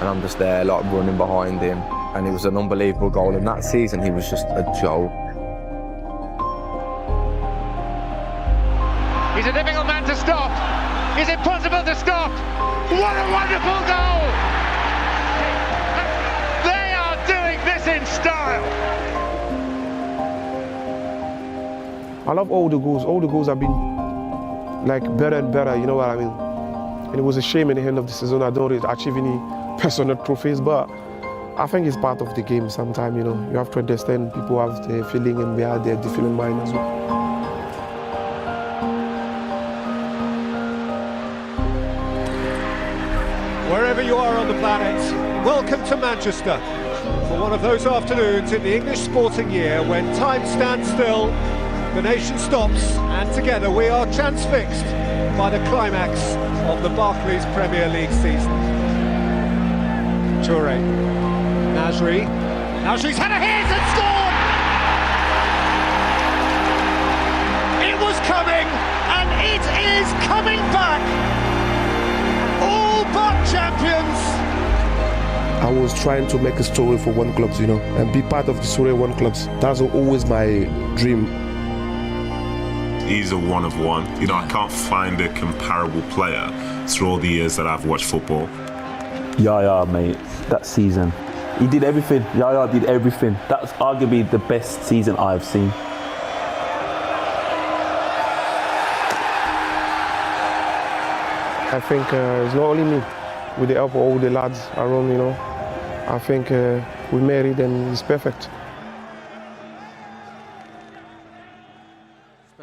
And I'm just there, like, running behind him. And it was an unbelievable goal. And that season, he was just a joke. He's a difficult man to stop. He's impossible to stop. What a wonderful goal! They are doing this in style. I love all the goals. All the goals have been like better and better, you know what I mean? And it was a shame in the end of the season I don't really achieve any personal trophies, but I think it's part of the game sometimes, you know. You have to understand people have their feeling and they have their different mind as well. Wherever you are on the planet, welcome to Manchester for one of those afternoons in the English sporting year when time stands still, the nation stops, and together we are transfixed by the climax of the Barclays Premier League season. Touré, Nasri's had a hit and scored! It was coming, and it is coming back! All but champions! I was trying to make a story for One Clubs, and be part of the story of One Clubs. That's always my dream. He's a one of one. I can't find a comparable player through all the years that I've watched football. Yaya, mate, that season. He did everything. Yaya did everything. That's arguably the best season I've seen. I think it's not only me, with the help of all the lads around, I think we married and it's perfect.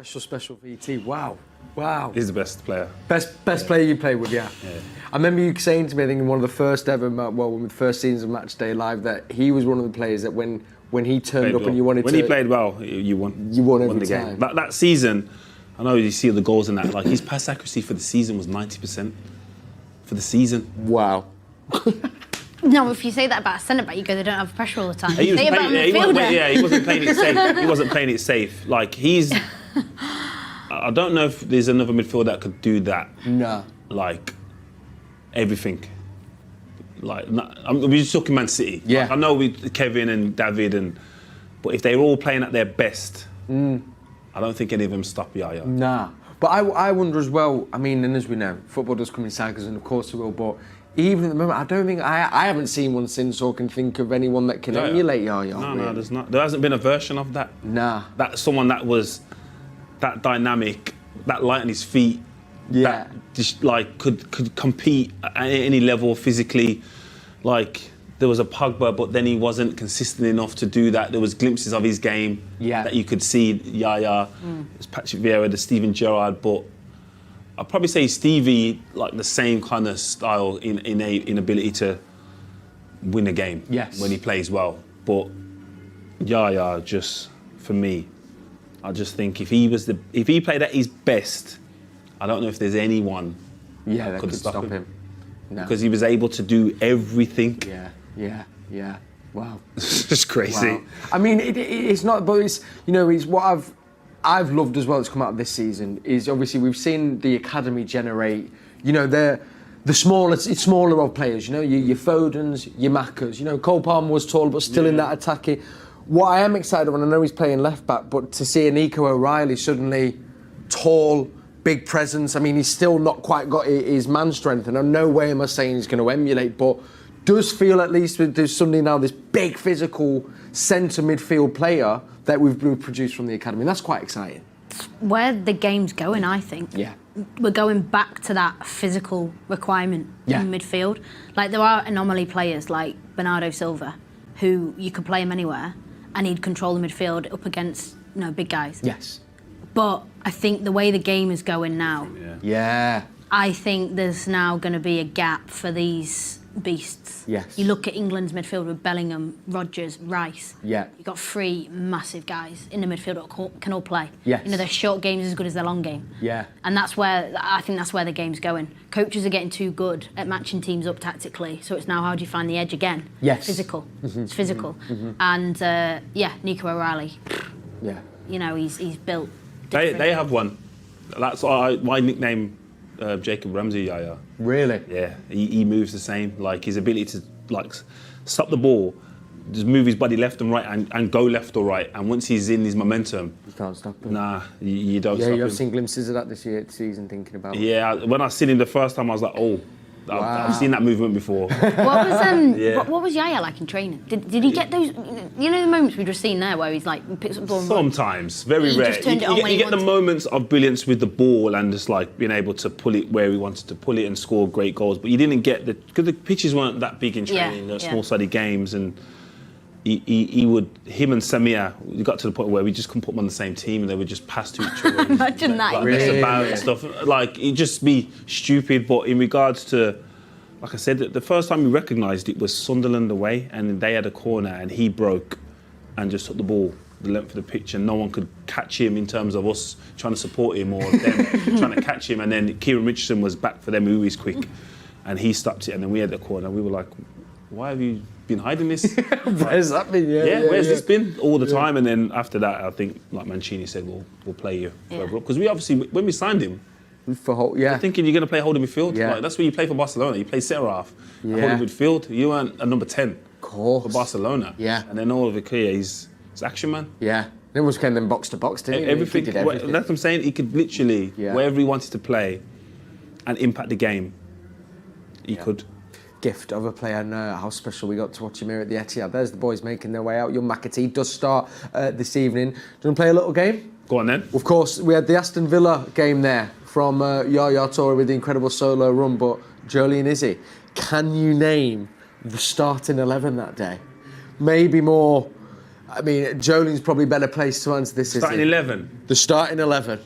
Special VT. Wow. He's the best player. Best player you played with, yeah. I remember you saying to me, I think in one of the first ever, the first seasons of MatchDay Live, that he was one of the players that when he turned up and you wanted when to... he played well, you won. You won every the time. game. That season, I know you see the goals in that, like his pass accuracy for the season was 90%. For the season. Wow. No, if you say that about a centre-back, you go, they don't have pressure all the time. He say about a midfielder. he wasn't playing it safe. He wasn't playing it safe. Like, I don't know if there's another midfielder that could do that. No. Like, everything. Like, we're just talking Man City. Yeah. Like, I know with Kevin and David, but if they're all playing at their best, I don't think any of them stop Yaya. Nah. But I wonder as well, I mean, and as we know, football does come in cycles, and of course it will, but even at the moment, I don't think, I haven't seen one since or can think of anyone that can emulate Yaya. No, there's not. There hasn't been a version of that. Nah. That's someone that was that dynamic, that light on his feet, that just, like, could compete at any level physically. Like, there was a Pogba, but then he wasn't consistent enough to do that. There was glimpses of his game that you could see. Yaya, there's Patrick Vieira, the Steven Gerrard, but I'd probably say Stevie, like the same kind of style in ability to win a game when he plays well. But Yaya, just for me, I just think if he played at his best, I don't know if there's anyone that could stop him. No. Because he was able to do everything. Yeah. Wow. It's just crazy. Wow. I mean, it's not, but it's what I've loved as well that's come out of this season is obviously we've seen the academy generate, the smaller of players, your Fodens, your Maccas, Cole Palmer was tall but still in that attacking. What I am excited about, I know he's playing left back, but to see a Nico O'Reilly suddenly tall, big presence. I mean, he's still not quite got his man strength, and no way am I saying he's going to emulate, but does feel at least there's suddenly now this big physical centre midfield player that we've produced from the academy. That's quite exciting. Where the game's going, I think. Yeah. We're going back to that physical requirement in midfield. Like, there are anomaly players like Bernardo Silva, who you could play him anywhere and he'd control the midfield up against big guys. Yes. But I think the way the game is going now, I think there's now going to be a gap for these beasts. Yes. You look at England's midfield with Bellingham, Rodgers, Rice. Yeah. You've got three massive guys in the midfield that can all play. Yes. Their short game's as good as their long game. Yeah. And I think that's where the game's going. Coaches are getting too good at matching teams up tactically, so it's now how do you find the edge again? Yes. Physical. Mm-hmm. It's physical. Mm-hmm. And Nico O'Reilly. Yeah. He's built. They have one. That's my nickname. Jacob Ramsey Yaya. Really? Yeah, he moves the same. Like, his ability to stop the ball, just move his body left and right and go left or right. And once he's in his momentum, you can't stop him. Nah, you don't stop him. Yeah, you've seen glimpses of that this season, thinking about it. Yeah, when I seen him the first time, I was like, oh, I've seen that movement before. What was Yaya like in training? Did he get those? The moments we've just seen there where he's like picks up the ball. Sometimes, very he rare. Just turned it on when you get the moments of brilliance with the ball and just like being able to pull it where he wanted to pull it and score great goals. But you didn't get because the pitches weren't that big in training, small-sided games, and him and Samir, we got to the point where we just couldn't put them on the same team and they would just pass to each other. Imagine that. Mess about and stuff. Like, it'd just be stupid. But in regards to like I said, the first time we recognised it was Sunderland away, and they had a corner and he broke and just took the ball the length of the pitch, and no one could catch him in terms of us trying to support him or them trying to catch him. And then Kieran Richardson was back for them, who is quick, and he stopped it, and then we had the corner. We were like, why have you been hiding this? Where's that been? Where's this been all the time? And then after that, I think, like Mancini said, we'll play you further up. Because we obviously, when we signed him, we're thinking you're going to play holding midfield. Like, that's where you play for Barcelona. You play centre half, holding midfield. You weren't a number 10 for Barcelona. And then all of it clear, he's action man. Yeah. Then was kind of box to box, didn't he? Everything. He did everything. That's what I'm saying. He could literally, wherever he wanted to play and impact the game, he could. Gift of a player, and how special we got to watch him here at the Etihad. There's the boys making their way out. Young McAtee does start this evening. Do you want to play a little game? Go on then. Of course, we had the Aston Villa game there from Yaya Touré with the incredible solo run, but Joleon, Izzy, can you name the starting 11 that day? Maybe more. I mean, Joleon's probably better placed to answer this. Starting 11? The starting 11.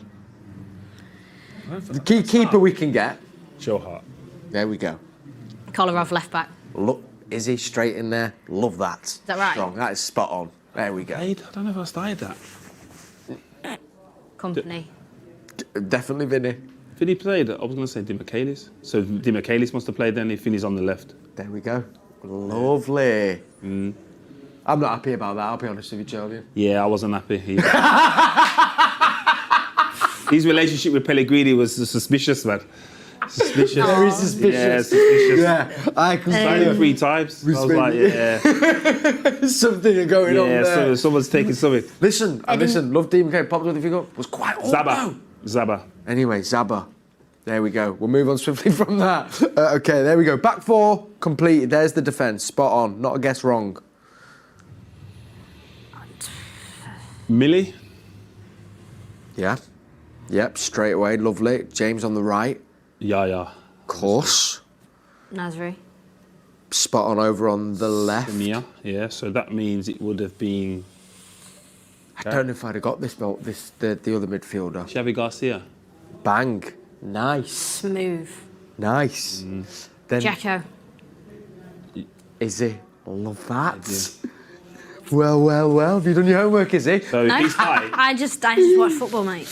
The key keeper we can get. Joe Hart. There we go. Kolarov left back. Look, Izzy straight in there. Love that. Is that right? Strong. That is spot on. There we go. I don't know if I started that. Company. Definitely Vinny. Vinny played. I was going to say Di Michaelis. So Di Michaelis must have played then if Vinny's on the left. There we go. Lovely. I'm not happy about that, I'll be honest with you, Joleon. Yeah, I wasn't happy either. His relationship with Pellegrini was suspicious, man. Suspicious. Very suspicious. Yeah, suspicious. Yeah, I can Signed him 3 times. I was like, yeah. Something going on there. Yeah, someone's taking something. Listen, love Di Michaelis. Popped with you was quite old. Zaba. Anyway, Zaba. There we go. We'll move on swiftly from that. Okay, there we go. Back 4 completed. There's the defence. Spot on. Not a guess wrong. Millie? Yeah. Yep, straight away. Lovely. James on the right. Yaya. Of course. Nasri. Spot on over on the left. Yeah, so that means it would have been... I don't know if I'd have got this belt, the other midfielder. Xavi Garcia. Bang. Nice. Smooth. Nice. Then Jacko. Izzy. Love that. Well. Have you done your homework, Izzy? So No, he's high. I just watch football, mate.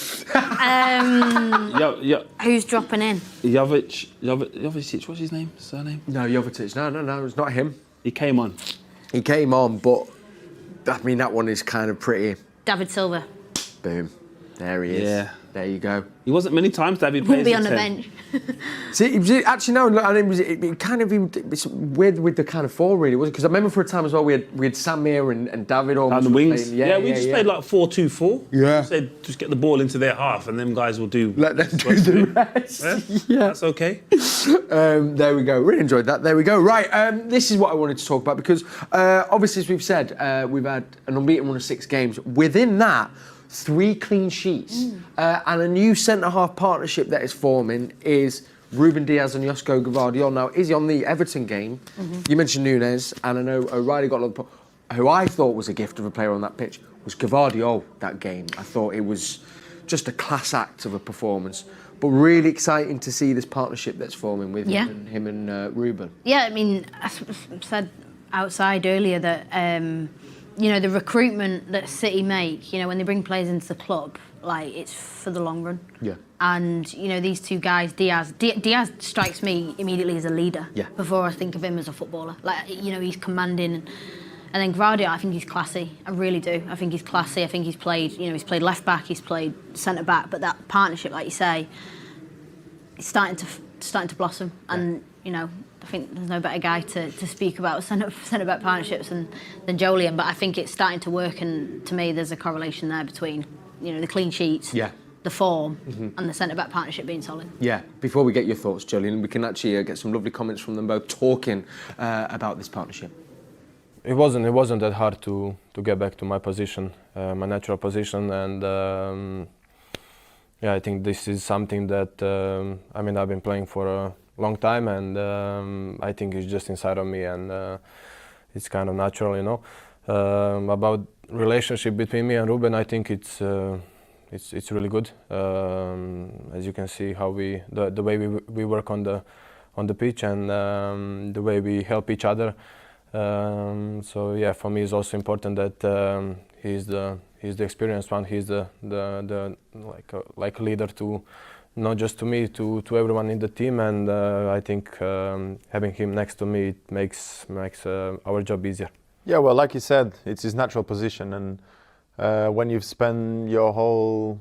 Who's dropping in? Jovic, what's his name? Surname? No, Jovetic. No, it's not him. He came on. But I mean, that one is kind of pretty. David Silva. Boom. There he is. Yeah. There you go. He wasn't many times David Wouldn't plays be on the 10. bench. See, actually, no, and it's weird with the kind of 4, really, wasn't it? Because I remember for a time as well, we had Samir and David almost. And the wings. Playing. We just played like 4-2-4. Yeah. We said, just get the ball into their half and them guys will do... Let them do the rest. Yeah. That's okay. There we go. Really enjoyed that. There we go. Right, this is what I wanted to talk about because, obviously, as we've said, we've had an unbeaten run of 6 games. Within that, 3 clean sheets and a new centre-half partnership that is forming is Ruben Diaz and Josko Gvardiol. Now, Izzy, on the Everton game, you mentioned Nunes, and I know O'Reilly got a lot of... Who I thought was a gift of a player on that pitch was Gvardiol that game. I thought it was just a class act of a performance. But really exciting to see this partnership that's forming with him and Ruben. Yeah, I mean, I said outside earlier that... the recruitment that City make, when they bring players into the club, like, it's for the long run. Yeah. And, these 2 guys, Diaz strikes me immediately as a leader. Yeah. Before I think of him as a footballer. Like, he's commanding. And then Gvardiol, I think he's classy. I really do. I think he's classy. I think he's played, he's played left back, he's played centre back. But that partnership, like you say, is starting to blossom. Yeah. And, I think there's no better guy to speak about centre-back partnerships than Joleon, but I think it's starting to work, and to me there's a correlation there between the clean sheets, the form, and the centre-back partnership being solid. Yeah, before we get your thoughts, Joleon, we can actually get some lovely comments from them both talking about this partnership. It wasn't that hard to get back to my position, my natural position, and I think this is something that I've been playing for a long time, and I think it's just inside of me, and it's kind of natural, About relationship between me and Ruben, I think it's really good. As you can see, how the way we work on on the pitch and the way we help each other. So yeah, for me it's also important that he's the experienced one. He's the like a leader to not just to me, to everyone in the team, and I think having him next to me makes our job easier. Yeah, well, like you said, it's his natural position, and when you've spent your whole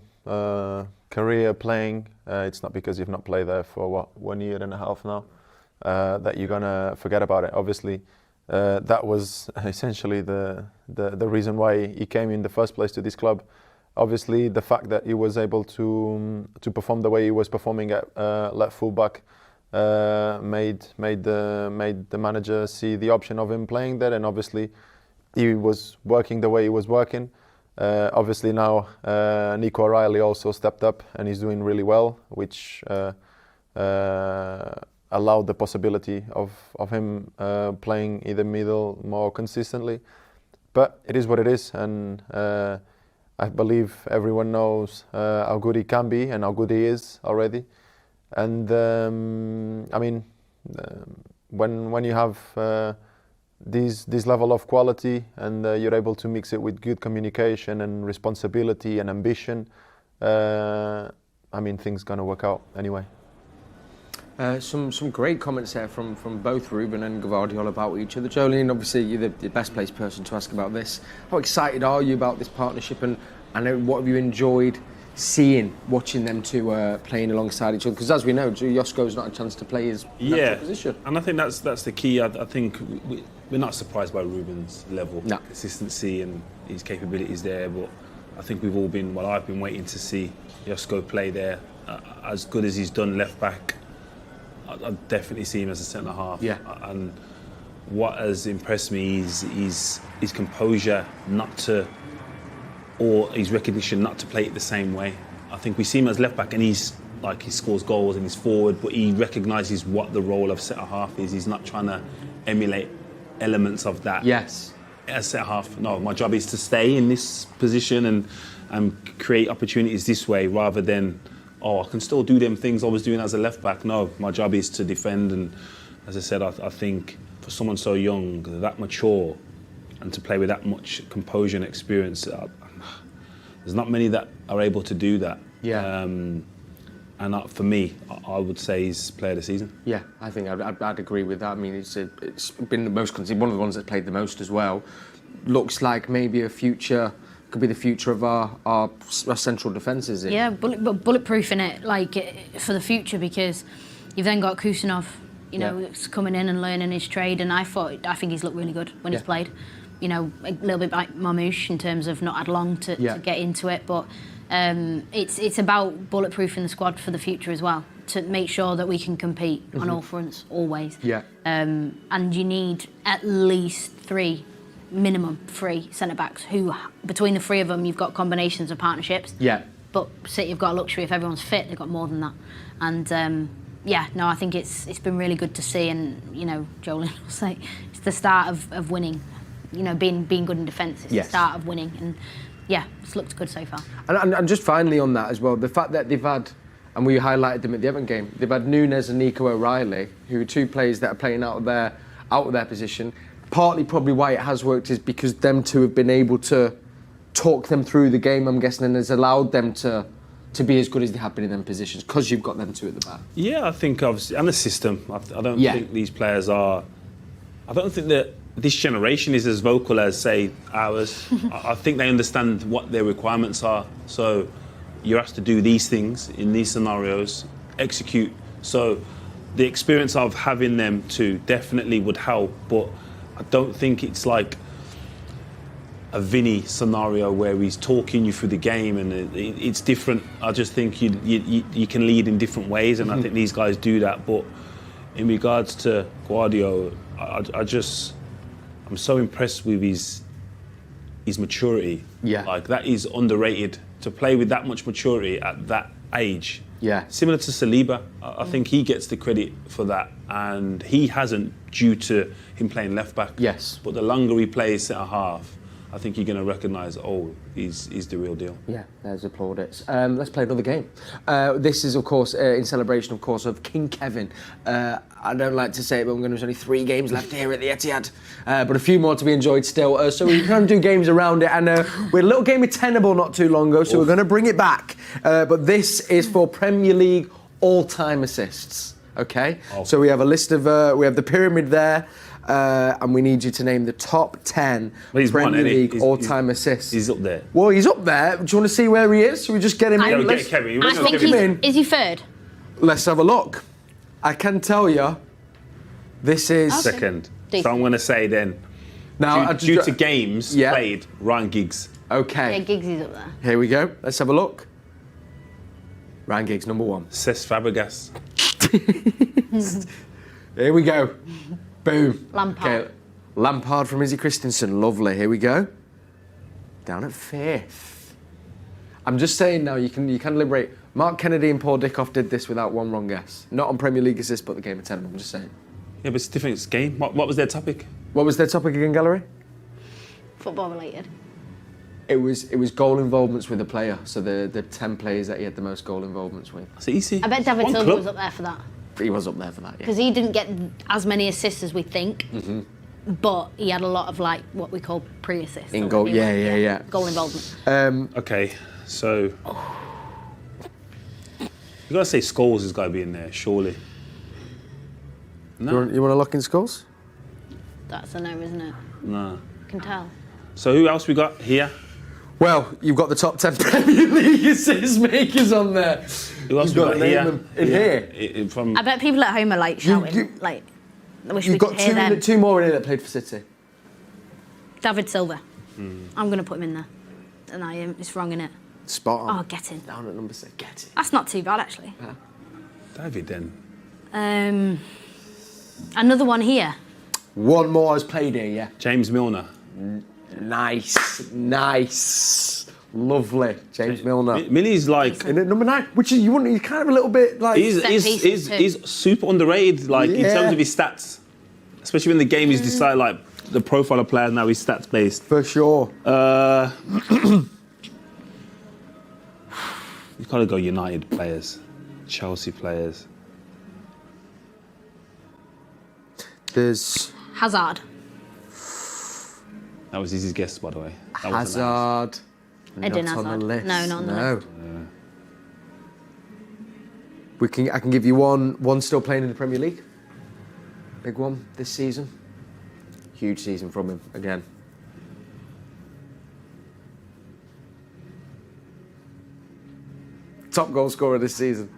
career playing, it's not because you've not played there for 1 year and a half now that you're gonna forget about it. Obviously, that was essentially the reason why he came in the first place to this club. Obviously, the fact that he was able to perform the way he was performing at left fullback made the manager see the option of him playing there, and obviously he was working the way he was working. Obviously now Nico O'Reilly also stepped up and he's doing really well, which allowed the possibility of him playing either middle more consistently. But it is what it is, and I believe everyone knows how good he can be and how good he is already. And I mean, when you have this level of quality and you're able to mix it with good communication and responsibility and ambition, I mean, things gonna work out anyway. Some great comments there from both Ruben and Gvardiol about each other. Joleon, obviously you're the best placed person to ask about this. How excited are you about this partnership, and what have you enjoyed watching them two playing alongside each other? Because as we know, Josko's not a chance to play his natural position. And I think that's the key. I think we're not surprised by Ruben's level of consistency and his capabilities there, but I think we've all been, I've been waiting to see Josko play there. As good as he's done left back, I definitely see him as a centre half. Yeah. And what has impressed me is his composure or his recognition not to play it the same way. I think we see him as left back and he scores goals and he's forward, but he recognises what the role of centre half is. He's not trying to emulate elements of that. Yes. As centre half, no, my job is to stay in this position and create opportunities this way, rather than, I can still do them things I was doing as a left back. No, my job is to defend, and as I said, I think for someone so young, that mature, and to play with that much composure and experience, there's not many that are able to do that. Yeah. And for me, I would say he's player of the season. Yeah, I think I'd agree with that. I mean, it's been the most, one of the ones that played the most as well. Looks like maybe could be the future of our central defences. Yeah, bulletproof in it, for the future, because you've then got Kusanov, that's coming in and learning his trade, and I think he's looked really good when he's played. A little bit like Marmoush in terms of not had long to get into it, but it's about bulletproofing the squad for the future as well, to make sure that we can compete on all fronts always. Yeah. And you need at least minimum three centre-backs who, between the three of them, you've got combinations of partnerships. Yeah. But City have got a luxury, if everyone's fit, they've got more than that. And I think it's been really good to see, and Joleon will say it's the start of winning. Being good in defence, it's the start of winning, and it's looked good so far. And just finally on that as well, the fact that they've had, and we highlighted them at the Everton game, they've had Nunes and Nico O'Reilly, who are two players that are playing out of their position. Partly probably why it has worked is because them two have been able to talk them through the game, I'm guessing, and has allowed them to be as good as they have been in them positions, because you've got them two at the back. Yeah, I think obviously, and the system. I don't think these players are. I don't think that this generation is as vocal as, say, ours. I think they understand what their requirements are. So you're asked to do these things in these scenarios, execute. So the experience of having them two definitely would help, but I don't think it's like a Vinny scenario where he's talking you through the game, and it's different. I just think you can lead in different ways, and I think these guys do that. But in regards to Gvardiol, I'm so impressed with his maturity. Yeah. That is underrated, to play with that much maturity at that age. Yeah. Similar to Saliba, I think he gets the credit for that, and he hasn't, due to him playing left back. Yes. But the longer he plays centre half, I think you're going to recognise, he's the real deal. Yeah, there's the plaudits. Let's play another game. This is, of course, in celebration, of course, of King Kevin. I don't like to say it, but there's only 3 games left here at the Etihad, but a few more to be enjoyed still. So we can do games around it, and we had a little game of Tenable not too long ago, so we're going to bring it back. But this is for Premier League all-time assists. Okay, so we have a list of we have the pyramid there. And we need you to name the top 10 Premier League all-time assists. He's up there. Well, he's up there. Do you want to see where he is? Should we just get him in? Get Kevin. I think is he third? Let's have a look. I can tell you, this is... Second. So I'm going to say then, now, due to games played, Ryan Giggs. Okay. Yeah, Giggs is up there. Here we go. Let's have a look. Ryan Giggs, number 1. Cesc Fabregas. Here we go. Boom. Lampard. Okay. Lampard from Izzy Christiansen. Lovely. Here we go. Down at 5th. I'm just saying now, you can liberate. Mark Kennedy and Paul Dickoff did this without one wrong guess. Not on Premier League assists, but the game of 10. I'm just saying. Yeah, but it's a different game. What was their topic? What was their topic again, Gallery? Football related. It was goal involvements with a player. So the 10 players that he had the most goal involvements with. That's easy. I bet David Silva was up there for that. He was up there for that, yeah. Because he didn't get as many assists as we think, but he had a lot of what we call pre-assists. In goal, yeah. Goal involvement. Okay, so you got to say Scholes has got to be in there, surely. No. You want to lock in Scholes? That's a no, isn't it? No. I can tell. So who else we got here? Well, you've got the top 10 Premier League assist makers on there. Who else we got here? Here? From I bet people at home are shouting, I wish we could hear them. You've got 2 more in here that played for City. David Silva. I'm going to put him in there. And I am. It's wrong, innit? Spot on. Oh, get in. Down at number 6. Get in. That's not too bad, actually. David then. Another one here. One more has played here, yeah. James Milner. Nice. Lovely. James Milner. Millie's in at number 9, which is he's kind of a little bit like... He's super underrated, in terms of his stats. Especially when the game is decided, the profile of players now is stats based. For sure. You've got to go United players, Chelsea players. There's... Hazard. That was Izzy's guess, by the way. Hazard. Eden Not Hazard. on the list. No, not on the list. I can give you one still playing in the Premier League. Big one this season. Huge season from him again. Top goal scorer this season.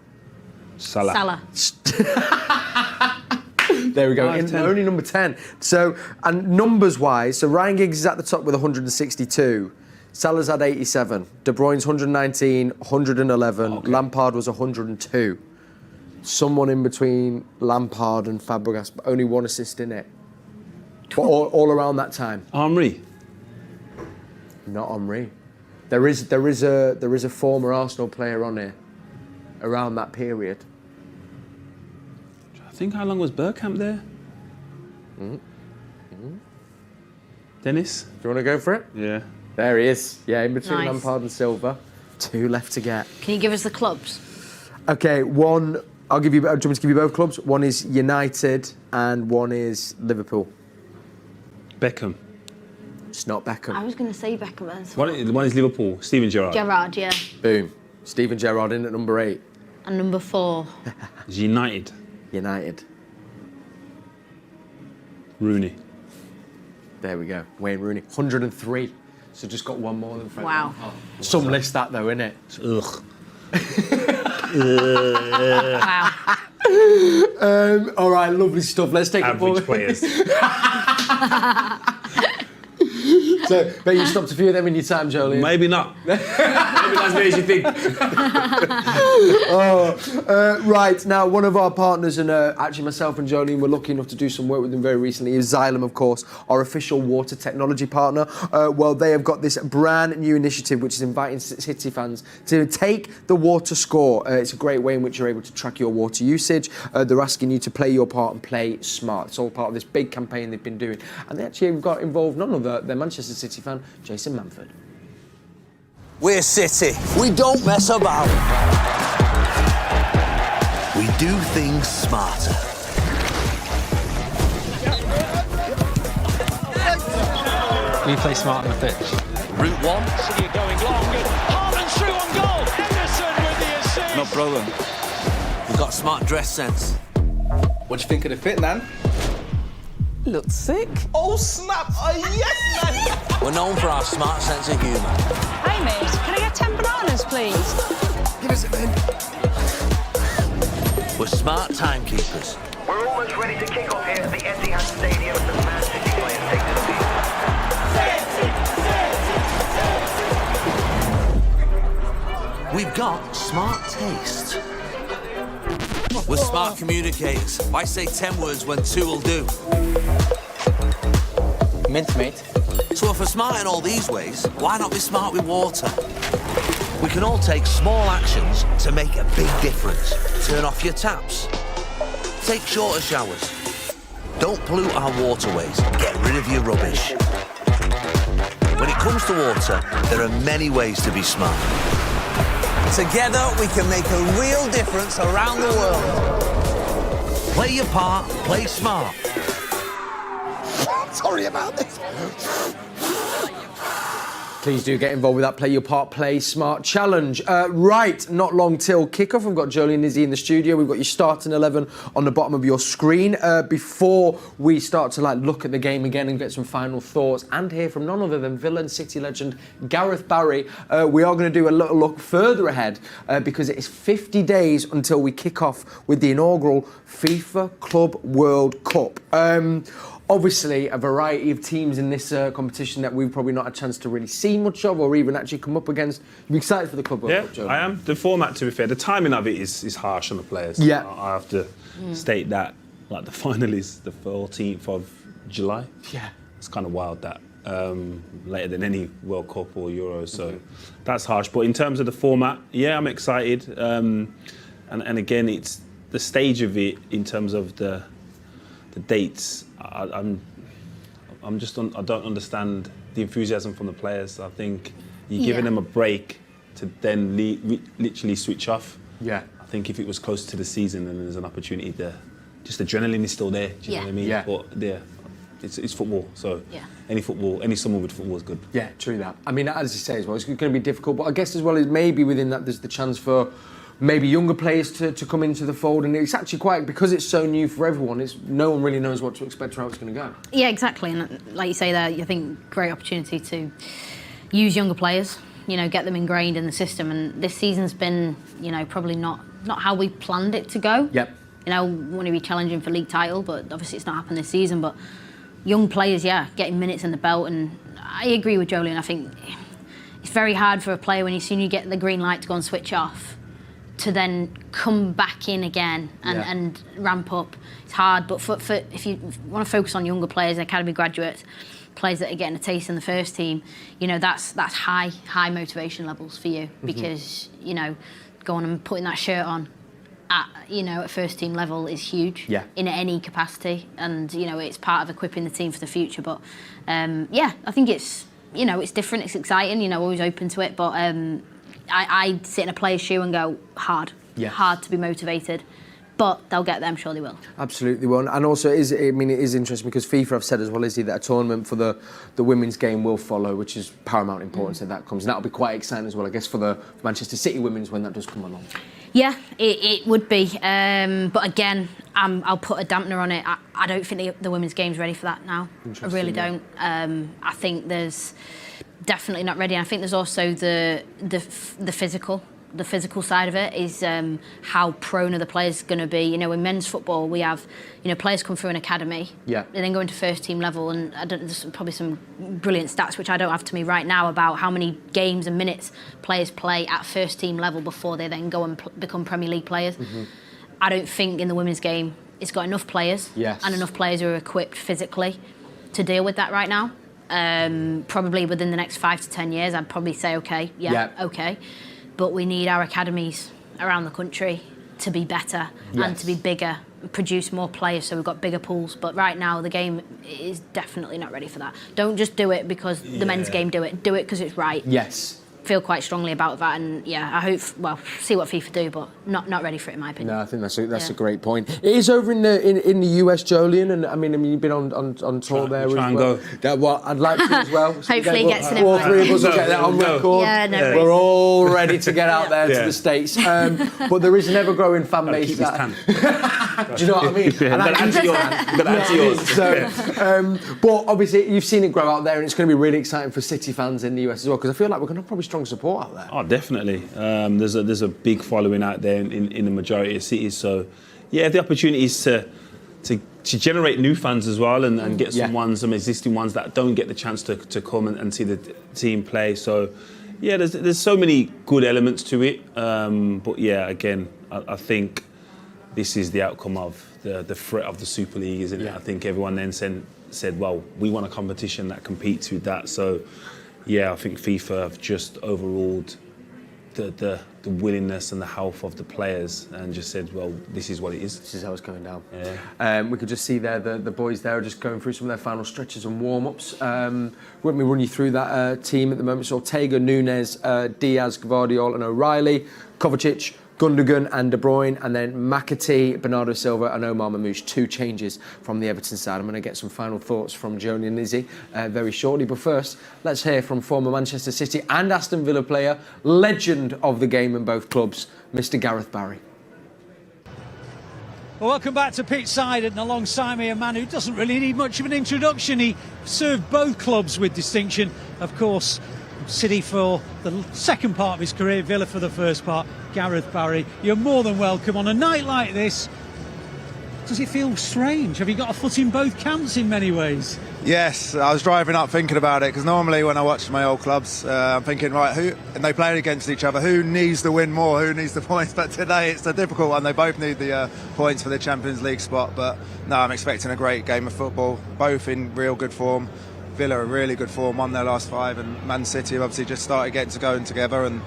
Salah. There we go. Only number 10. So, and numbers-wise, so Ryan Giggs is at the top with 162. Salah's had 87. De Bruyne's 119, 111. Okay. Lampard was 102. Someone in between Lampard and Fabregas, but only 1 assist in it. But all around that time. Henry. Not Henry. There is a former Arsenal player on here around that period. I think how long was Bergkamp there? Dennis? Do you want to go for it? Yeah. There he is. Yeah, in between Nice. Lampard and Silva. 2 left to get. Can you give us the clubs? Okay, one. I'll give you. Do you want me to give you both clubs? One is United and one is Liverpool. Beckham. It's not Beckham. I was going to say Beckham. One is Liverpool. Steven Gerrard. Gerrard, yeah. Boom. Steven Gerrard in at number 8. And number 4. United. Rooney. There we go. Wayne Rooney. 103. So just got 1 more than Frank Wow. Lampard. Some list that though, innit? Ugh. Wow. All right, lovely stuff. Let's take Average it players. So, but you stopped a few of them in your time, Joleon. Maybe not. might be as late as you think. Right, now one of our partners, and actually myself and Joleon were lucky enough to do some work with them very recently, is Xylem, of course, our official water technology partner. Well, they have got this brand new initiative which is inviting City fans to take the water score. It's a great way in which you're able to track your water usage. They're asking you to play your part and play smart. It's all part of this big campaign they've been doing. And they actually have got involved none other than Manchester City fan Jason Manford. We're City. We don't mess about. We do things smarter. We play smart on the pitch. Route 1. City are going long. Haaland's through on goal. Henderson with the assist. No problem. We've got smart dress sense. What do you think of the fit, man? Looks sick. Oh, snap! Oh, yes, man! We're known for our smart sense of humour. Hey, mate, can I get 10 bananas, please? Give us a minute. We're smart timekeepers. We're almost ready to kick off here at the Etihad Stadium as the Man City players take to the field. We've got smart taste. We're smart communicators. Why say 10 words when 2 will do? Mint, mate. So if we're smart in all these ways, why not be smart with water? We can all take small actions to make a big difference. Turn off your taps. Take shorter showers. Don't pollute our waterways. Get rid of your rubbish. When it comes to water, there are many ways to be smart. Together, we can make a real difference around the world. Play your part, play smart. Sorry about this. Please do get involved with that Play Your Part, Play Smart challenge. Right, not long till kickoff. We've got Joleon and Izzy in the studio. We've got your starting 11 on the bottom of your screen. Before we start to look at the game again and get some final thoughts and hear from none other than Villa and City legend Gareth Barry, we are going to do a little look further ahead because it is 50 days until we kick off with the inaugural FIFA Club World Cup. Obviously, a variety of teams in this competition that we've probably not had a chance to really see much of or even actually come up against. You're excited for the Club World Cup, Joe? I am. The format, to be fair, the timing of it is harsh on the players. Yeah. I have to state that. Like, the final is the 14th of July. Yeah. It's kind of wild that. Later than any World Cup or Euro, so that's harsh. But in terms of the format, yeah, I'm excited. And again, it's the stage of it in terms of the dates. I don't understand the enthusiasm from the players. I think you're giving them a break to then literally switch off. Yeah. I think if it was close to the season, then there's an opportunity there. Just adrenaline is still there. Do you know what I mean? Yeah. But it's football. So any summer with football is good. Yeah, true that. I mean, as you say as well, it's going to be difficult. But I guess as well as maybe within that, there's the chance for maybe younger players to come into the fold, and it's actually quite, because it's so new for everyone, no one really knows what to expect or how it's going to go. Yeah, exactly, and like you say there, I think great opportunity to use younger players, get them ingrained in the system, and this season's been, probably not how we planned it to go. Yep. We want to be challenging for league title, but obviously it's not happened this season, but young players, getting minutes in the belt, and I agree with Joleon. I think it's very hard for a player when you get the green light to go and switch off, to then come back in again and ramp up. It's hard, but for if you want to focus on younger players, academy graduates, players that are getting a taste in the first team, that's high motivation levels for you, because going and putting that shirt on at first team level is huge in any capacity, and it's part of equipping the team for the future. But I think it's it's different, it's exciting, always open to it, but I sit in a player's shoe and go, hard to be motivated, but they'll get there, I'm sure they will. Absolutely will. And also, it is interesting because FIFA have said as well, Izzy, that a tournament for the women's game will follow, which is paramount importance that comes. And that'll be quite exciting as well, I guess, for Manchester City women's when that does come along. Yeah, it would be. But again, I'll put a dampener on it. I don't think the women's game's ready for that now. I really don't. I think there's definitely not ready. I think there's also the physical the physical side of it is how prone are the players going to be. You know, in men's football, we have, you know, players come through an academy, yeah, and then go into first team level, and there's probably some brilliant stats which I don't have to me right now about how many games and minutes players play at first team level before they then go and become Premier League players. Mm-hmm. I don't think in the women's game it's got enough players and enough players who are equipped physically to deal with that right now. Probably within the next 5 to 10 years, I'd probably say okay. But we need our academies around the country to be better and to be bigger, produce more players, so we've got bigger pools. But right now, the game is definitely not ready for that. Don't just do it because the men's game do it. Do it because it's right. Yes. Feel quite strongly about that, and I hope, see what FIFA do, but not ready for it in my opinion. No, I think that's a great point. It is over in the US, Joleon, and I mean you've been on tour there as well. And go. Well, I'd like to as well. Hopefully he gets an invite. All three of us will get that on record. Yeah, no We're all ready to get out there to the States, but there is an ever-growing fan base. Do you know what I mean? And that's yours. But obviously you've seen it grow out there, and it's going to be really exciting for City fans in the US as well, because I feel like we're going to probably strong support out there. Oh, definitely. There's a big following out there in the majority of cities. So, the opportunity is to generate new fans as well, and get some existing ones that don't get the chance to come and see the team play. So, there's so many good elements to it. But again, I think this is the outcome of the threat of the Super League, isn't it? I think everyone then said, well, we want a competition that competes with that. So, I think FIFA have just overruled the willingness and the health of the players, and just said, well, this is what it is. This is how it's going down. We could just see there the boys there are just going through some of their final stretches and warm-ups. Let me run you through that team at the moment. So Ortega, Nunes, Diaz, Gvardiol and O'Reilly, Kovacic, Gundogan and De Bruyne, and then McAtee, Bernardo Silva and Omar Mamouche. 2 changes from the Everton side. I'm going to get some final thoughts from Joleon and Izzy very shortly. But first, let's hear from former Manchester City and Aston Villa player, legend of the game in both clubs, Mr. Gareth Barry. Well, welcome back to Pitchside, and alongside me a man who doesn't really need much of an introduction. He served both clubs with distinction. Of course, City for the second part of his career, Villa for the first part. Gareth Barry, you're more than welcome on a night like this. Does it feel strange? Have you got a foot in both camps in many ways? Yes, I was driving up thinking about it, because normally when I watch my old clubs, I'm thinking, right, and they play against each other, who needs to win more, who needs the points? But today it's a difficult one. They both need the points for the Champions League spot. But no, I'm expecting a great game of football, both in real good form. Villa are really good form, won their last 5, and Man City have obviously just started getting to going together, and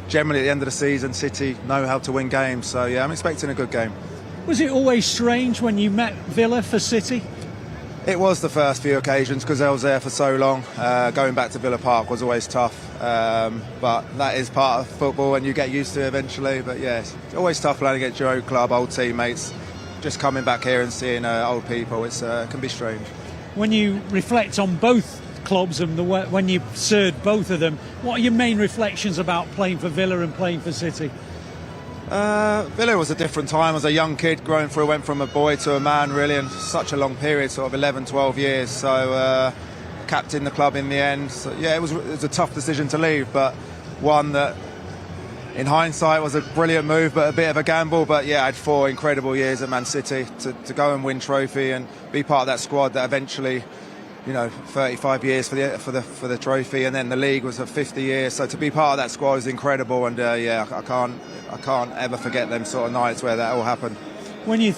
generally at the end of the season City know how to win games, so I'm expecting a good game. Was it always strange when you met Villa for City? It was the first few occasions, because I was there for so long. Going back to Villa Park was always tough, but that is part of football and you get used to it eventually. But it's always tough playing against your own club, old teammates. Just coming back here and seeing old people, it can be strange. When you reflect on both clubs and when you served both of them, what are your main reflections about playing for Villa and playing for City? Villa was a different time. As a young kid growing through, went from a boy to a man really, in such a long period, sort of 11, 12 years. So captained the club in the end. So, it was a tough decision to leave, but one that in hindsight was a brilliant move, but a bit of a gamble. But I had 4 incredible years at Man City to go and win trophy and be part of that squad that eventually, 35 years for the trophy, and then the league was for 50 years. So to be part of that squad is incredible, and I can't ever forget them sort of nights where that all happened. When you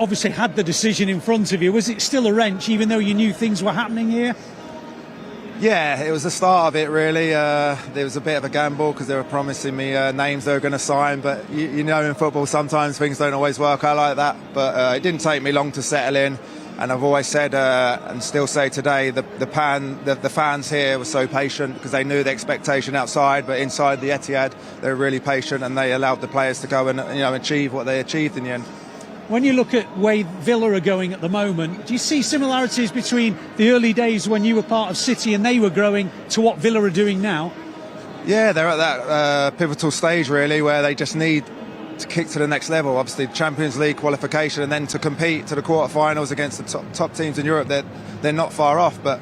obviously had the decision in front of you, was it still a wrench, even though you knew things were happening here? Yeah, it was the start of it really. There was a bit of a gamble because they were promising me names they were going to sign, but you know in football sometimes things don't always work out like that. But it didn't take me long to settle in, and I've always said and still say today, the fans here were so patient because they knew the expectation outside, but inside the Etihad they were really patient and they allowed the players to go and achieve what they achieved in the end. When you look at where Villa are going at the moment, do you see similarities between the early days when you were part of City and they were growing to what Villa are doing now? Yeah, they're at that pivotal stage really where they just need to kick to the next level. Obviously Champions League qualification and then to compete to the quarterfinals against the top teams in Europe, they're not far off, but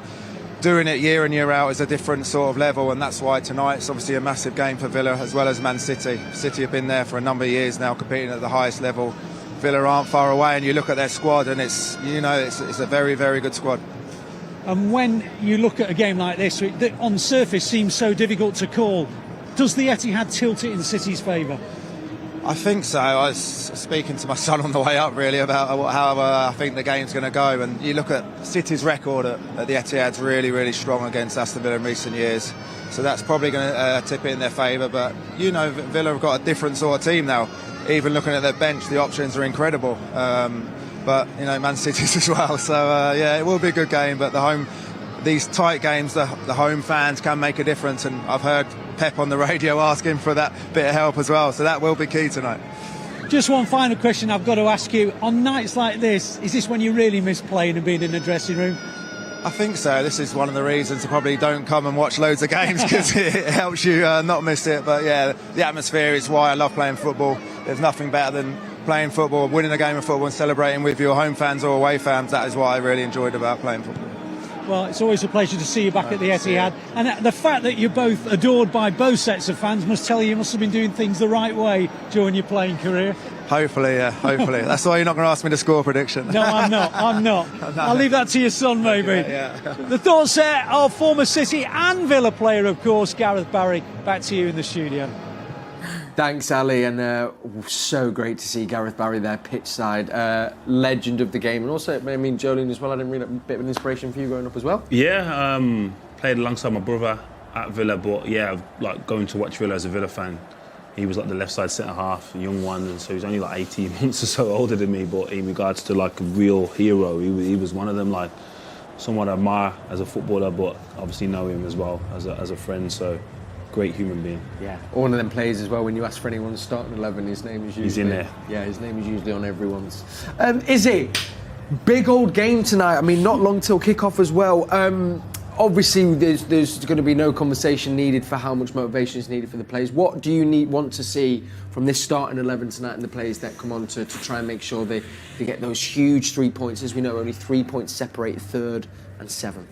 doing it year in, year out is a different sort of level, and that's why tonight's obviously a massive game for Villa as well as Man City. City have been there for a number of years now, competing at the highest level. Villa aren't far away, and you look at their squad, and it's a very, very good squad. And when you look at a game like this, on the surface seems so difficult to call. Does the Etihad tilt it in City's favour? I think so. I was speaking to my son on the way up really about how I think the game's going to go, and you look at City's record at the Etihad's really, really strong against Aston Villa in recent years, so that's probably going to tip it in their favour. But Villa have got a different sort of team now. Even looking at their bench, the options are incredible. But Man City's as well, so it will be a good game. But these tight games, the home fans can make a difference, and I've heard Pep on the radio asking for that bit of help as well, so that will be key tonight. Just one final question I've got to ask you. On nights like this, is this when you really miss playing and being in the dressing room? I think so. This is one of the reasons I probably don't come and watch loads of games, because it helps you not miss it. But yeah, the atmosphere is why I love playing football. There's nothing better than playing football, winning a game of football and celebrating with your home fans or away fans. That is what I really enjoyed about playing football. Well, it's always a pleasure to see you back at the Etihad, and the fact that you're both adored by both sets of fans must tell you must have been doing things the right way during your playing career. Hopefully, yeah, hopefully. That's why you're not going to ask me to score prediction. No, I'm not. I'll leave that to your son, maybe. Yeah. The thoughts there of former City and Villa player, of course, Gareth Barry. Back to you in the studio. Thanks, Ali, and so great to see Gareth Barry there, pitchside, legend of the game, and also, I mean, Joleon as well. I didn't read a bit of an inspiration for you growing up as well. Yeah, played alongside my brother at Villa, but yeah, like going to watch Villa as a Villa fan. He was like the left side centre half, a young one, and so he's only like 18 months or so older than me. But in regards to like a real hero, he was one of them. Like someone I admire as a footballer, but obviously know him as well as a friend. So. Great human being. Yeah, one of them players as well. When you ask for anyone's starting 11, his name is usually... He's in there. Yeah, his name is usually on everyone's. Izzy, big old game tonight. I mean, not long till kick-off as well. Obviously, there's going to be no conversation needed for how much motivation is needed for the players. What do you want to see from this starting 11 tonight and the players that come on to try and make sure they get those huge 3 points? As we know, only 3 points separate third and seventh.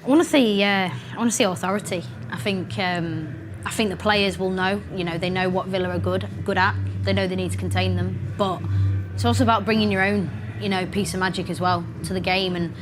I want to see authority. I think the players will know. They know what Villa are good at. They know they need to contain them. But it's also about bringing your own, piece of magic as well to the game. And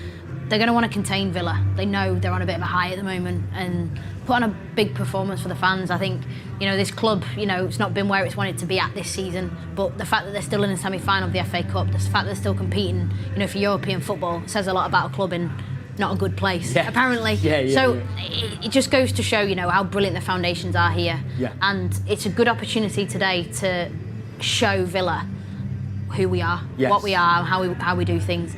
they're going to want to contain Villa. They know they're on a bit of a high at the moment and put on a big performance for the fans. I think, this club, it's not been where it's wanted to be at this season. But the fact that they're still in the semi-final of the FA Cup, the fact that they're still competing, for European football, says a lot about a club in not a good place, apparently. It just goes to show, how brilliant the foundations are here. Yeah. And it's a good opportunity today to show Villa who we are, what we are, how we do things.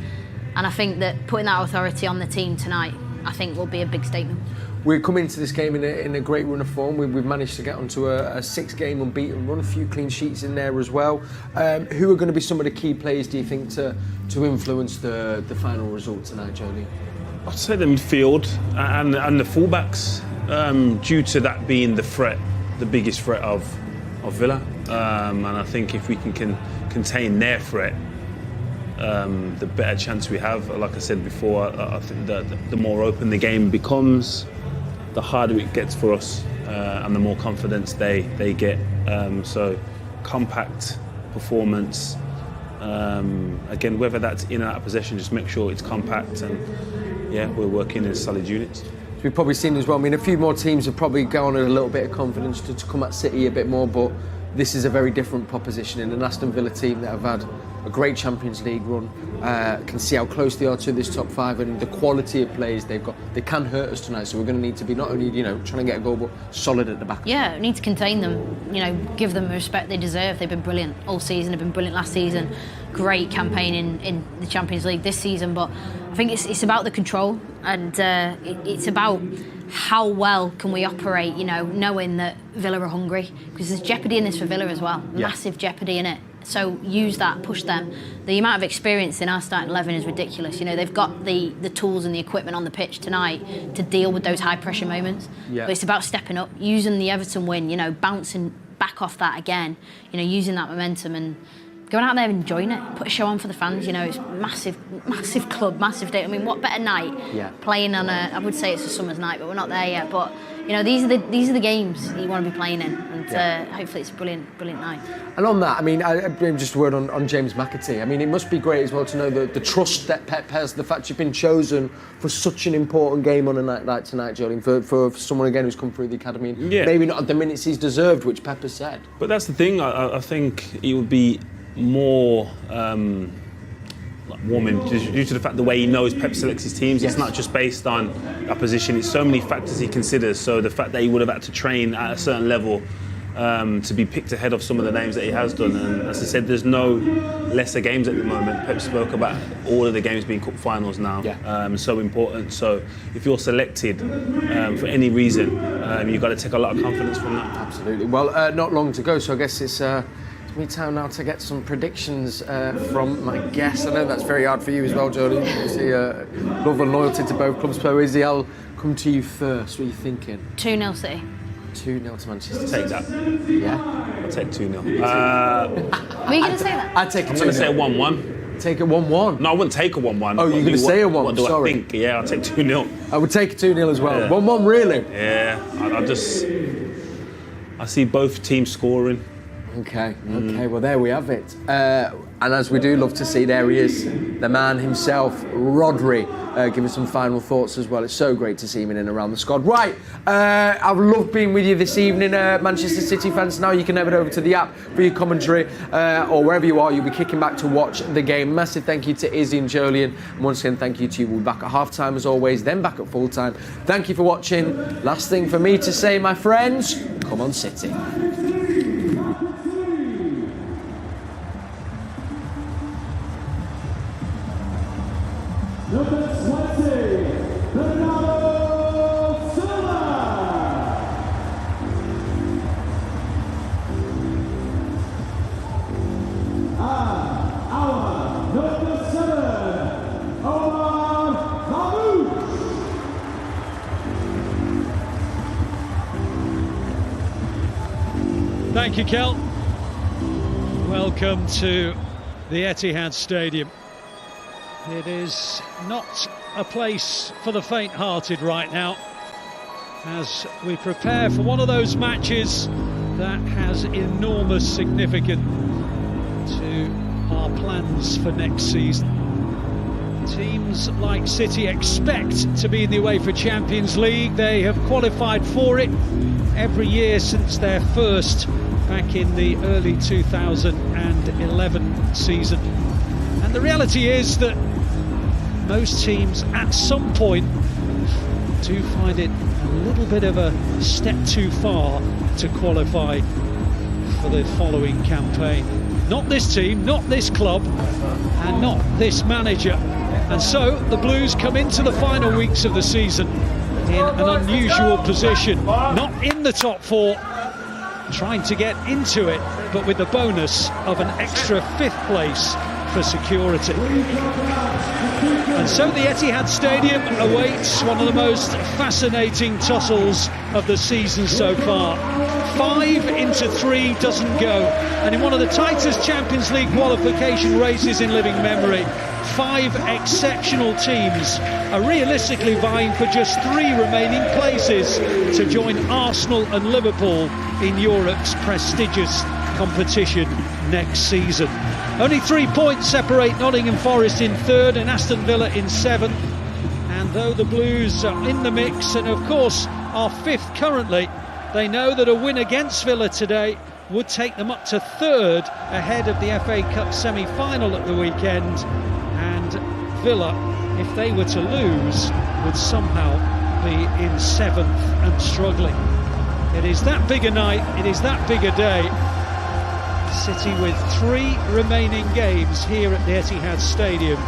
And I think that putting that authority on the team tonight, I think will be a big statement. We're coming into this game in a great run of form. We've managed to get onto a 6-game unbeaten run, a few clean sheets in there as well. Who are going to be some of the key players, do you think, to influence the final result tonight, Joleon? I'd say the midfield and the fullbacks, due to that being the biggest threat of Villa. And I think if we can contain their threat, the better chance we have. Like I said before, I think that the more open the game becomes, the harder it gets for us, and the more confidence they get. So compact performance. Again, whether that's in and out of possession, just make sure it's compact, and we're working as solid units. We've probably seen as well, I mean, a few more teams have probably gone with a little bit of confidence to come at City a bit more, but this is a very different proposition in an Aston Villa team that have had a great Champions League run, can see how close they are to this top 5 and the quality of players they've got. They can hurt us tonight, so we're going to need to be not only, trying to get a goal, but solid at the back. Yeah, we need to contain them, give them the respect they deserve. They've been brilliant all season, they've been brilliant last season. Great campaign in the Champions League this season, but I think it's about the control, and it's about how well can we operate, knowing that Villa are hungry, because there's jeopardy in this for Villa as well, massive jeopardy in it. So use that, push them. The amount of experience in our starting 11 is ridiculous. They've got the tools and the equipment on the pitch tonight to deal with those high pressure moments. But it's about stepping up, using the Everton win, bouncing back off that again, using that momentum and going out there and enjoying it, put a show on for the fans. You know, it's massive club, massive day. I mean, what better night playing on I would say it's a summer's night, but we're not there yet. But you know, these are the games that you want to be playing in, and hopefully it's a brilliant night. And on that, I mean, just a word on James McAtee. I mean, it must be great as well to know the trust that Pep has, the fact you've been chosen for such an important game on a night like tonight, Joleon, for someone again who's come through the academy. And maybe not at the minutes he's deserved, which Pep has said. But that's the thing. I think it would be more warming due to the fact the way he knows Pep selects his teams. It's not just based on a position. It's so many factors he considers. So the fact that he would have had to train at a certain level to be picked ahead of some of the names that he has done. And as I said, there's no lesser games at the moment. Pep spoke about all of the games being cup finals now. So important. So if you're selected for any reason, you've got to take a lot of confidence from that. Absolutely. Well, not long to go, so I guess it's me time now to get some predictions from my guests. I know that's very hard for you as well, Joleon. Obviously, love and loyalty to both clubs. So, Izzy, I'll come to you first. What are you thinking? 2-0 City. 2-0 to Manchester City. Take that. Yeah? I'll take 2-0. Were you going to say that? I'd take a 2-0. I'm going to say 1-1. Take a 1-1? No, I wouldn't take a 1-1. Oh, you're going to say a 1? What do Sorry. I think? Yeah, I'll take 2-0. I would take a 2-0 as well. Yeah. 1-1, really? Yeah, I see both teams scoring. Okay, well there we have it. And as we do love to see, there he is, the man himself, Rodri, giving some final thoughts as well. It's so great to see him in and around the squad. Right, I've loved being with you this evening, Manchester City fans. Now you can head over to the app for your commentary, or wherever you are, you'll be kicking back to watch the game. Massive thank you to Izzy and Joleon. And once again, thank you to you. We'll be back at half-time as always, then back at full-time. Thank you for watching. Last thing for me to say, my friends, come on City. Thank you, Kel. Welcome to the Etihad Stadium. It is not a place for the faint-hearted right now, as we prepare for one of those matches that has enormous significance to our plans for next season. Teams like City expect to be in the UEFA Champions League. They have qualified for it every year since their first back in the early 2011 season. And the reality is that most teams at some point do find it a little bit of a step too far to qualify for the following campaign. Not this team, not this club, and not this manager. And so the Blues come into the final weeks of the season in an unusual position, not in the top four, trying to get into it, but with the bonus of an extra fifth place for security. And so the Etihad Stadium awaits one of the most fascinating tussles of the season so far. 5 into 3 doesn't go, and in one of the tightest Champions League qualification races in living memory, 5 exceptional teams are realistically vying for just 3 remaining places to join Arsenal and Liverpool in Europe's prestigious competition next season. Only 3 points separate Nottingham Forest in 3rd and Aston Villa in 7th. And though the Blues are in the mix and of course are 5th currently, they know that a win against Villa today would take them up to 3rd ahead of the FA Cup semi-final at the weekend. And Villa, if they were to lose, would somehow be in 7th and struggling. It is that big a night, it is that big a day. City with 3 remaining games here at the Etihad Stadium